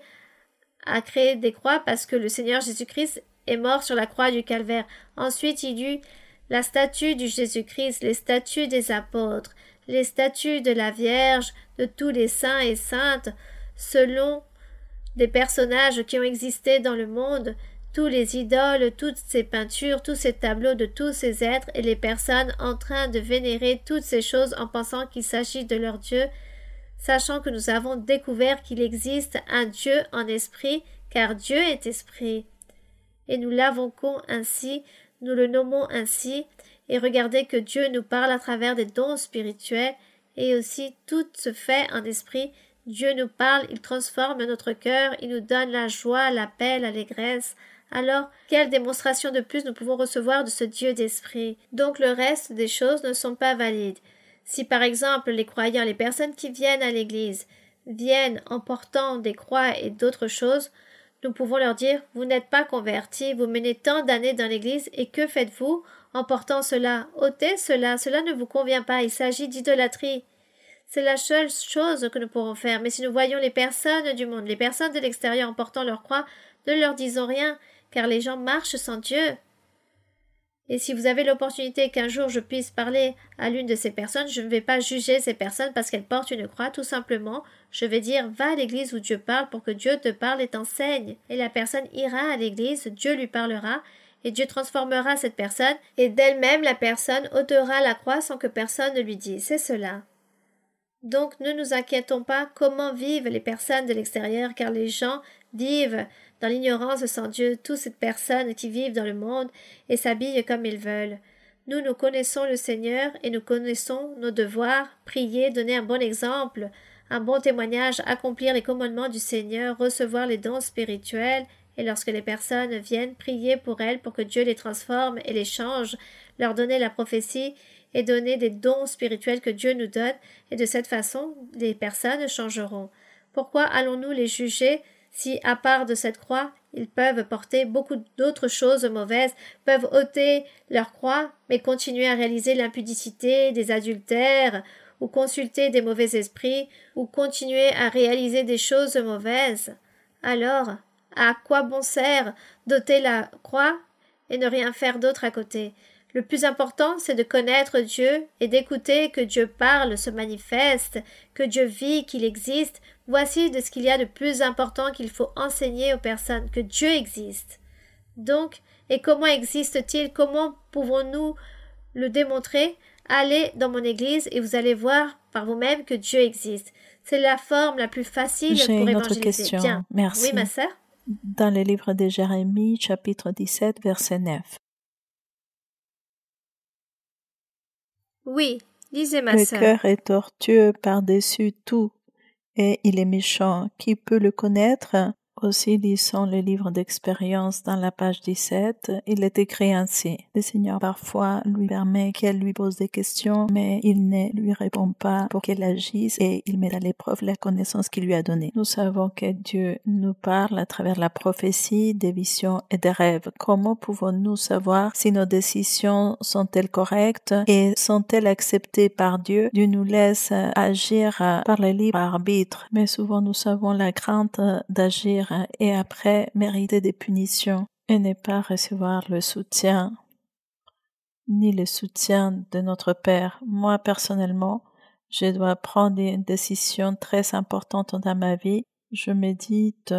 à créer des croix parce que le Seigneur Jésus-Christ est mort sur la croix du Calvaire. Ensuite, il y eut la statue du Jésus-Christ, les statues des apôtres, les statues de la Vierge, de tous les saints et saintes, selon des personnages qui ont existé dans le monde, tous les idoles, toutes ces peintures, tous ces tableaux de tous ces êtres et les personnes en train de vénérer toutes ces choses en pensant qu'il s'agit de leur Dieu, sachant que nous avons découvert qu'il existe un Dieu en esprit, car Dieu est esprit. Et nous l'invoquons ainsi, nous le nommons ainsi, et regardez que Dieu nous parle à travers des dons spirituels, et aussi tout se fait en esprit. Dieu nous parle, il transforme notre cœur, il nous donne la joie, la paix, l'allégresse. Alors, quelle démonstration de plus nous pouvons recevoir de ce Dieu d'esprit? Donc le reste des choses ne sont pas valides. Si par exemple les croyants, les personnes qui viennent à l'église, viennent en portant des croix et d'autres choses, Nous pouvons leur dire, vous n'êtes pas convertis, vous menez tant d'années dans l'Église, et que faites-vous en portant cela? Ôtez cela, cela ne vous convient pas, il s'agit d'idolâtrie. C'est la seule chose que nous pourrons faire, mais si nous voyons les personnes du monde, les personnes de l'extérieur en portant leur croix, ne leur disons rien, car les gens marchent sans Dieu. Et si vous avez l'opportunité qu'un jour je puisse parler à l'une de ces personnes, je ne vais pas juger ces personnes parce qu'elles portent une croix, tout simplement, je vais dire, va à l'église où Dieu parle pour que Dieu te parle et t'enseigne. Et la personne ira à l'église, Dieu lui parlera, et Dieu transformera cette personne, et d'elle-même la personne ôtera la croix sans que personne ne lui dise. C'est cela. Donc ne nous inquiétons pas comment vivent les personnes de l'extérieur, car les gens vivent dans l'ignorance sans Dieu, toutes ces personnes qui vivent dans le monde et s'habillent comme ils veulent. Nous connaissons le Seigneur et nous connaissons nos devoirs, prier, donner un bon exemple, un bon témoignage, accomplir les commandements du Seigneur, recevoir les dons spirituels, et lorsque les personnes viennent, prier pour elles pour que Dieu les transforme et les change, leur donner la prophétie et donner des dons spirituels que Dieu nous donne, et de cette façon, les personnes changeront. Pourquoi allons-nous les juger si, à part de cette croix, ils peuvent porter beaucoup d'autres choses mauvaises, peuvent ôter leur croix, mais continuer à réaliser l'impudicité, des adultères, ou consulter des mauvais esprits, ou continuer à réaliser des choses mauvaises? Alors, à quoi bon sert d'ôter la croix et ne rien faire d'autre à côté? Le plus important, c'est de connaître Dieu et d'écouter que Dieu parle, se manifeste, que Dieu vit, qu'il existe. Voici de ce qu'il y a de plus important qu'il faut enseigner aux personnes, que Dieu existe. Donc, et comment existe-t-il? Comment pouvons-nous le démontrer? Allez dans mon église et vous allez voir par vous-même que Dieu existe. C'est la forme la plus facile J'ai pour une autre évangéliser. question. Bien. Merci. Oui, ma sœur? Dans le livre de Jérémie, chapitre 17, verset 9. Oui, lisez ma Le sœur. cœur est tortueux par-dessus tout, et il est méchant. Qui peut le connaître? Aussi, lisons le livre d'expérience dans la page 17, il est écrit ainsi. Le Seigneur parfois lui permet qu'elle lui pose des questions, mais il ne lui répond pas pour qu'elle agisse et il met à l'épreuve la connaissance qu'il lui a donnée. Nous savons que Dieu nous parle à travers la prophétie, des visions et des rêves. Comment pouvons-nous savoir si nos décisions sont-elles correctes et sont-elles acceptées par Dieu? Dieu nous laisse agir par le libre arbitre, mais souvent nous avons la crainte d'agir et après mériter des punitions et ne pas recevoir le soutien ni le soutien de notre Père. Moi, personnellement, je dois prendre une décision très importante dans ma vie. Je médite,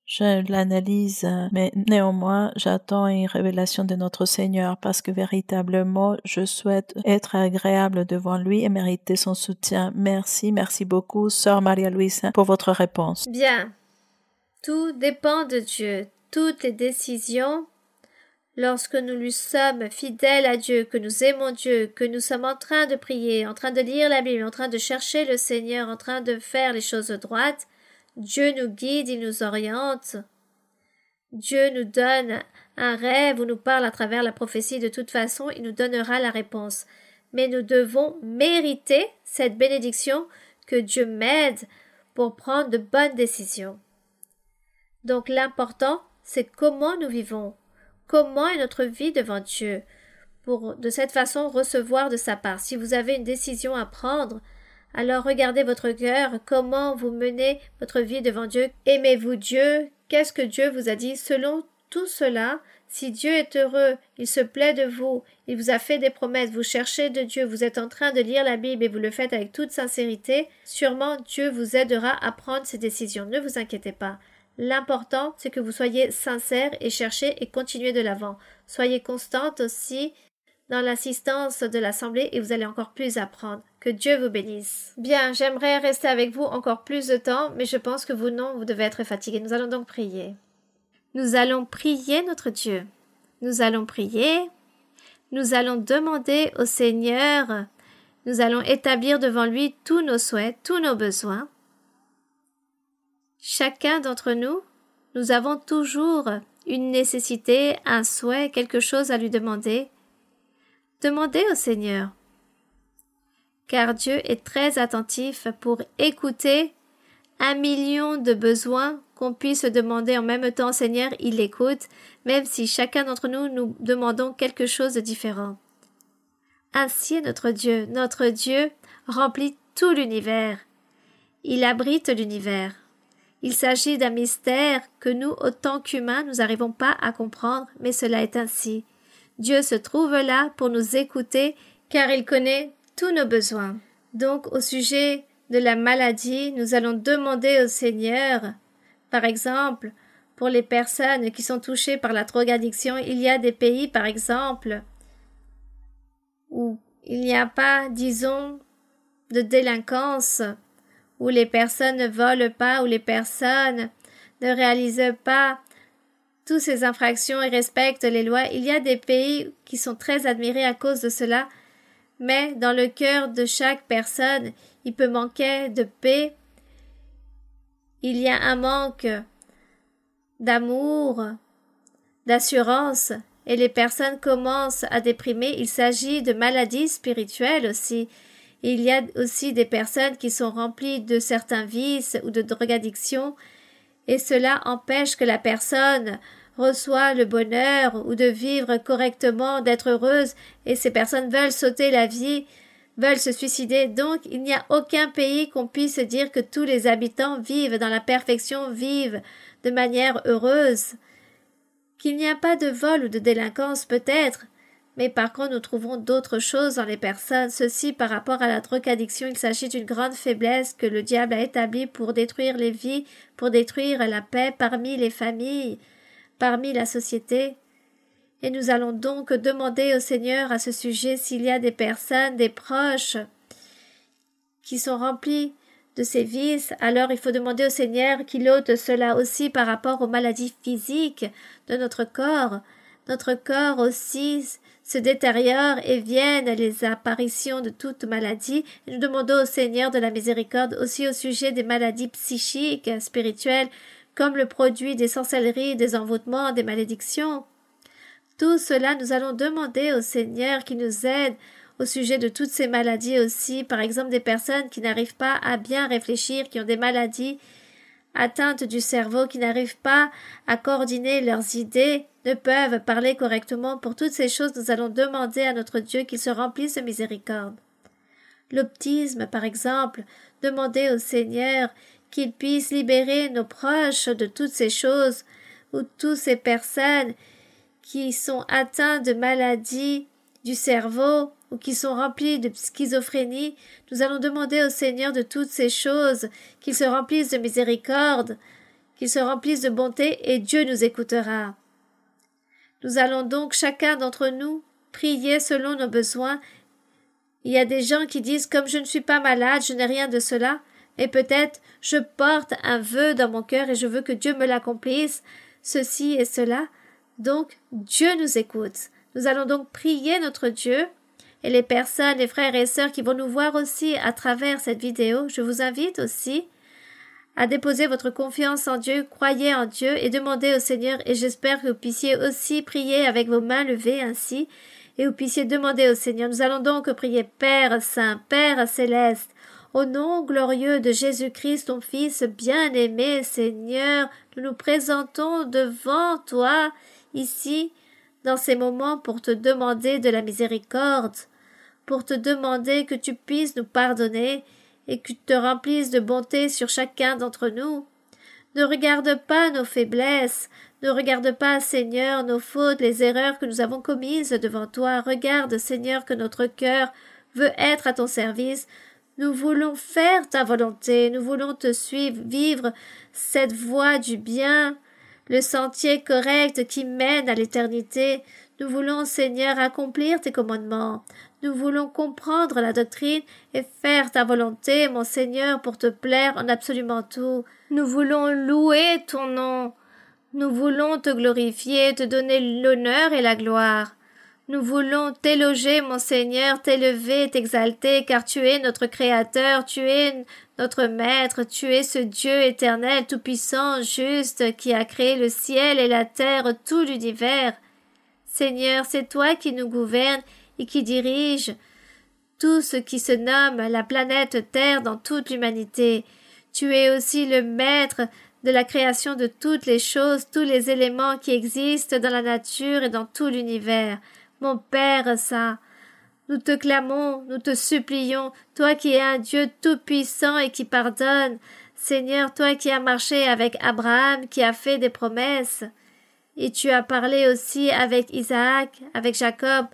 je l'analyse, mais néanmoins, j'attends une révélation de notre Seigneur parce que véritablement, je souhaite être agréable devant lui et mériter son soutien. Merci beaucoup, Sœur Maria-Louise, pour votre réponse. Bien. Tout dépend de Dieu. Toutes les décisions, lorsque nous lui sommes fidèles à Dieu, que nous aimons Dieu, que nous sommes en train de prier, en train de lire la Bible, en train de chercher le Seigneur, en train de faire les choses droites, Dieu nous guide, il nous oriente. Dieu nous donne un rêve ou nous parle à travers la prophétie. De toute façon, il nous donnera la réponse. Mais nous devons mériter cette bénédiction que Dieu m'aide pour prendre de bonnes décisions. Donc l'important, c'est comment nous vivons, comment est notre vie devant Dieu, pour de cette façon recevoir de sa part. Si vous avez une décision à prendre, alors regardez votre cœur, comment vous menez votre vie devant Dieu. Aimez-vous Dieu? Qu'est-ce que Dieu vous a dit? Selon tout cela, si Dieu est heureux, il se plaît de vous, il vous a fait des promesses, vous cherchez de Dieu, vous êtes en train de lire la Bible et vous le faites avec toute sincérité, sûrement Dieu vous aidera à prendre ces décisions. Ne vous inquiétez pas. L'important, c'est que vous soyez sincère et cherchez et continuez de l'avant. Soyez constante aussi dans l'assistance de l'Assemblée et vous allez encore plus apprendre. Que Dieu vous bénisse. Bien, j'aimerais rester avec vous encore plus de temps, mais je pense que vous non, vous devez être fatigués. Nous allons donc prier. Nous allons prier notre Dieu. Nous allons prier. Nous allons demander au Seigneur. Nous allons établir devant lui tous nos souhaits, tous nos besoins. Chacun d'entre nous, nous avons toujours une nécessité, un souhait, quelque chose à lui demander. Demandez au Seigneur, car Dieu est très attentif pour écouter 1 million de besoins qu'on puisse demander en même temps au Seigneur, il écoute, même si chacun d'entre nous, nous demandons quelque chose de différent. Ainsi est notre Dieu. Notre Dieu remplit tout l'univers. Il abrite l'univers. Il s'agit d'un mystère que nous, autant qu'humains, nous n'arrivons pas à comprendre, mais cela est ainsi. Dieu se trouve là pour nous écouter, car il connaît tous nos besoins. Donc, au sujet de la maladie, nous allons demander au Seigneur, par exemple, pour les personnes qui sont touchées par la drogaddiction, il y a des pays, par exemple, où il n'y a pas, disons, de délinquance, où les personnes ne volent pas, où les personnes ne réalisent pas toutes ces infractions et respectent les lois. Il y a des pays qui sont très admirés à cause de cela, mais dans le cœur de chaque personne, il peut manquer de paix. Il y a un manque d'amour, d'assurance, et les personnes commencent à déprimer. Il s'agit de maladies spirituelles aussi. Il y a aussi des personnes qui sont remplies de certains vices ou de drogaddiction, et cela empêche que la personne reçoit le bonheur ou de vivre correctement, d'être heureuse, et ces personnes veulent sauter la vie, veulent se suicider. Donc, il n'y a aucun pays qu'on puisse dire que tous les habitants vivent dans la perfection, vivent de manière heureuse. Qu'il n'y a pas de vol ou de délinquance peut-être, mais par contre nous trouvons d'autres choses dans les personnes. Ceci par rapport à la drogaddiction, il s'agit d'une grande faiblesse que le diable a établie pour détruire les vies, pour détruire la paix parmi les familles, parmi la société. Et nous allons donc demander au Seigneur à ce sujet s'il y a des personnes, des proches qui sont remplis de ces vices, alors il faut demander au Seigneur qu'il ôte cela aussi par rapport aux maladies physiques de notre corps. Notre corps aussi se détériore et viennent les apparitions de toute maladie. Et nous demandons au Seigneur de la miséricorde aussi au sujet des maladies psychiques, spirituelles, comme le produit des sorcelleries, des envoûtements, des malédictions. Tout cela, nous allons demander au Seigneur qui nous aide au sujet de toutes ces maladies aussi, par exemple des personnes qui n'arrivent pas à bien réfléchir, qui ont des maladies atteintes du cerveau, qui n'arrivent pas à coordonner leurs idées, ne peuvent parler correctement. Pour toutes ces choses, nous allons demander à notre Dieu qu'il se remplisse de miséricorde. L'autisme, par exemple, demander au Seigneur qu'il puisse libérer nos proches de toutes ces choses, ou toutes ces personnes qui sont atteintes de maladies du cerveau, ou qui sont remplis de schizophrénie. Nous allons demander au Seigneur de toutes ces choses, qu'il se remplisse de miséricorde, qu'il se remplisse de bonté, et Dieu nous écoutera. Nous allons donc chacun d'entre nous prier selon nos besoins. Il y a des gens qui disent, comme je ne suis pas malade, je n'ai rien de cela, et peut-être je porte un vœu dans mon cœur et je veux que Dieu me l'accomplisse, ceci et cela. Donc Dieu nous écoute. Nous allons donc prier notre Dieu. Et les personnes, les frères et sœurs qui vont nous voir aussi à travers cette vidéo, je vous invite aussi à déposer votre confiance en Dieu, croyez en Dieu et demandez au Seigneur, et j'espère que vous puissiez aussi prier avec vos mains levées ainsi, et vous puissiez demander au Seigneur. Nous allons donc prier Père Saint, Père Céleste, au nom glorieux de Jésus-Christ, ton Fils bien-aimé, Seigneur, nous nous présentons devant toi, ici, dans ces moments pour te demander de la miséricorde, pour te demander que tu puisses nous pardonner et que tu te remplisses de bonté sur chacun d'entre nous. Ne regarde pas nos faiblesses, ne regarde pas, Seigneur, nos fautes, les erreurs que nous avons commises devant toi. Regarde, Seigneur, que notre cœur veut être à ton service. Nous voulons faire ta volonté, nous voulons te suivre, vivre cette voie du bien, le sentier correct qui mène à l'éternité. Nous voulons, Seigneur, accomplir tes commandements. Nous voulons comprendre la doctrine et faire ta volonté, mon Seigneur, pour te plaire en absolument tout. Nous voulons louer ton nom. Nous voulons te glorifier, te donner l'honneur et la gloire. Nous voulons t'éloger, mon Seigneur, t'élever, t'exalter, car tu es notre Créateur, tu es notre Maître, tu es ce Dieu éternel, tout-puissant, juste, qui a créé le ciel et la terre, tout l'univers. Seigneur, c'est toi qui nous gouverne et qui dirige tout ce qui se nomme la planète Terre dans toute l'humanité. Tu es aussi le Maître de la création de toutes les choses, tous les éléments qui existent dans la nature et dans tout l'univers. Mon Père saint, nous te clamons, nous te supplions, toi qui es un Dieu tout-puissant et qui pardonne. Seigneur, toi qui as marché avec Abraham, qui a fait des promesses, et tu as parlé aussi avec Isaac, avec Jacob,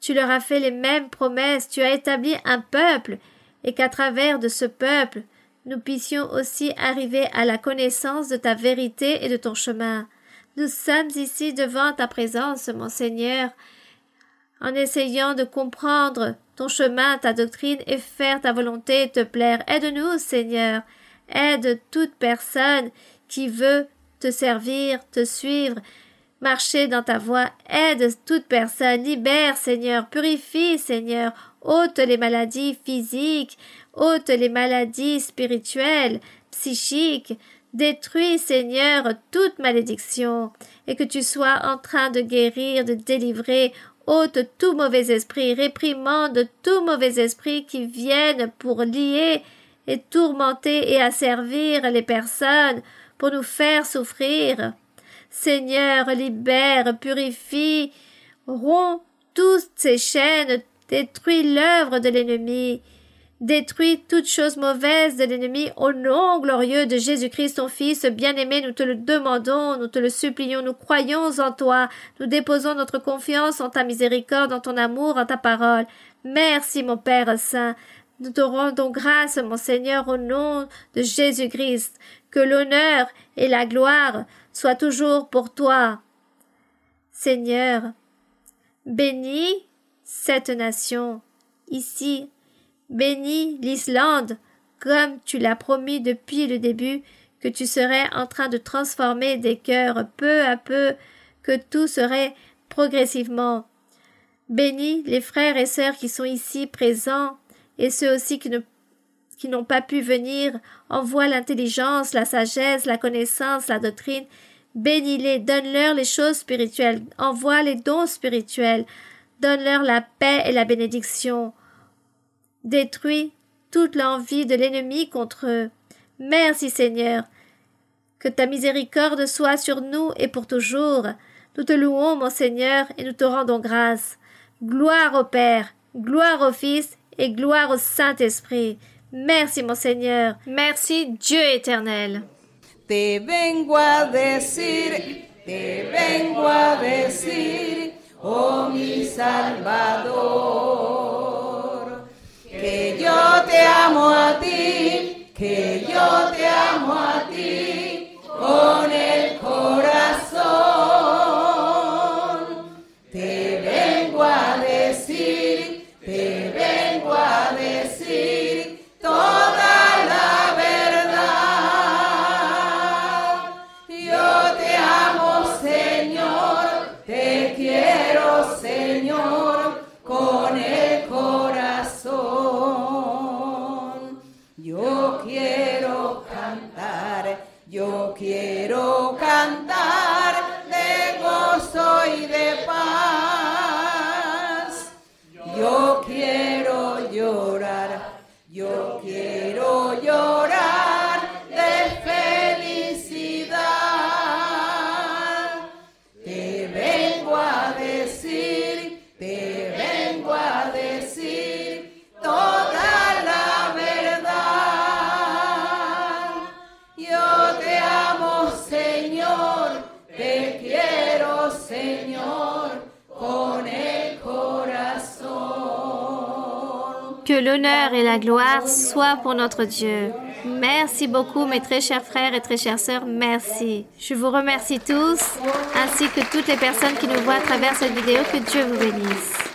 tu leur as fait les mêmes promesses, tu as établi un peuple, et qu'à travers de ce peuple, nous puissions aussi arriver à la connaissance de ta vérité et de ton chemin. Nous sommes ici devant ta présence, mon Seigneur, en essayant de comprendre ton chemin, ta doctrine et faire ta volonté et te plaire. Aide-nous, Seigneur. Aide toute personne qui veut te servir, te suivre, marcher dans ta voie. Aide toute personne. Libère, Seigneur. Purifie, Seigneur. Ôte les maladies physiques, ôte les maladies spirituelles, psychiques. Détruis, Seigneur, toute malédiction et que tu sois en train de guérir, de délivrer. Ôte tout mauvais esprit, réprimande tout mauvais esprit qui viennent pour lier et tourmenter et asservir les personnes, pour nous faire souffrir. Seigneur, libère, purifie, romps toutes ces chaînes, détruis l'œuvre de l'ennemi, détruis toute chose mauvaise de l'ennemi au nom glorieux de Jésus-Christ, ton Fils bien-aimé. Nous te le demandons, nous te le supplions, nous croyons en toi, nous déposons notre confiance en ta miséricorde, en ton amour, en ta parole. Merci, mon Père Saint. Nous te rendons grâce, mon Seigneur, au nom de Jésus-Christ. Que l'honneur et la gloire soient toujours pour toi. Seigneur, bénis cette nation, ici. Bénis l'Islande, comme tu l'as promis depuis le début, que tu serais en train de transformer des cœurs peu à peu, que tout serait progressivement. Bénis les frères et sœurs qui sont ici présents, et ceux aussi qui n'ont pas pu venir. Envoie l'intelligence, la sagesse, la connaissance, la doctrine. Bénis-les, donne-leur les choses spirituelles, envoie les dons spirituels, donne-leur la paix et la bénédiction. Détruis toute l'envie de l'ennemi contre eux. Merci, Seigneur. Que ta miséricorde soit sur nous et pour toujours. Nous te louons, mon Seigneur, et nous te rendons grâce. Gloire au Père, gloire au Fils et gloire au Saint-Esprit. Merci, mon Seigneur. Merci, Dieu éternel. Te vengo a decir, oh mi Salvador, que yo te amo a ti, que yo te amo a ti, con el corazón. Te vengo a decir toda la verdad. Yo te amo, Señor, te quiero, Señor, con el corazón. Yo quiero cantar de gozo y de paz. Yo quiero llorar de felicidad. Te vengo a decir toda la verdad. Yo te amo, Señor, te quiero, Señor, con el corazón. Que l'honneur et la gloire soient pour notre Dieu. Merci beaucoup, mes très chers frères et très chères sœurs. Merci. Je vous remercie tous, ainsi que toutes les personnes qui nous voient à travers cette vidéo. Que Dieu vous bénisse.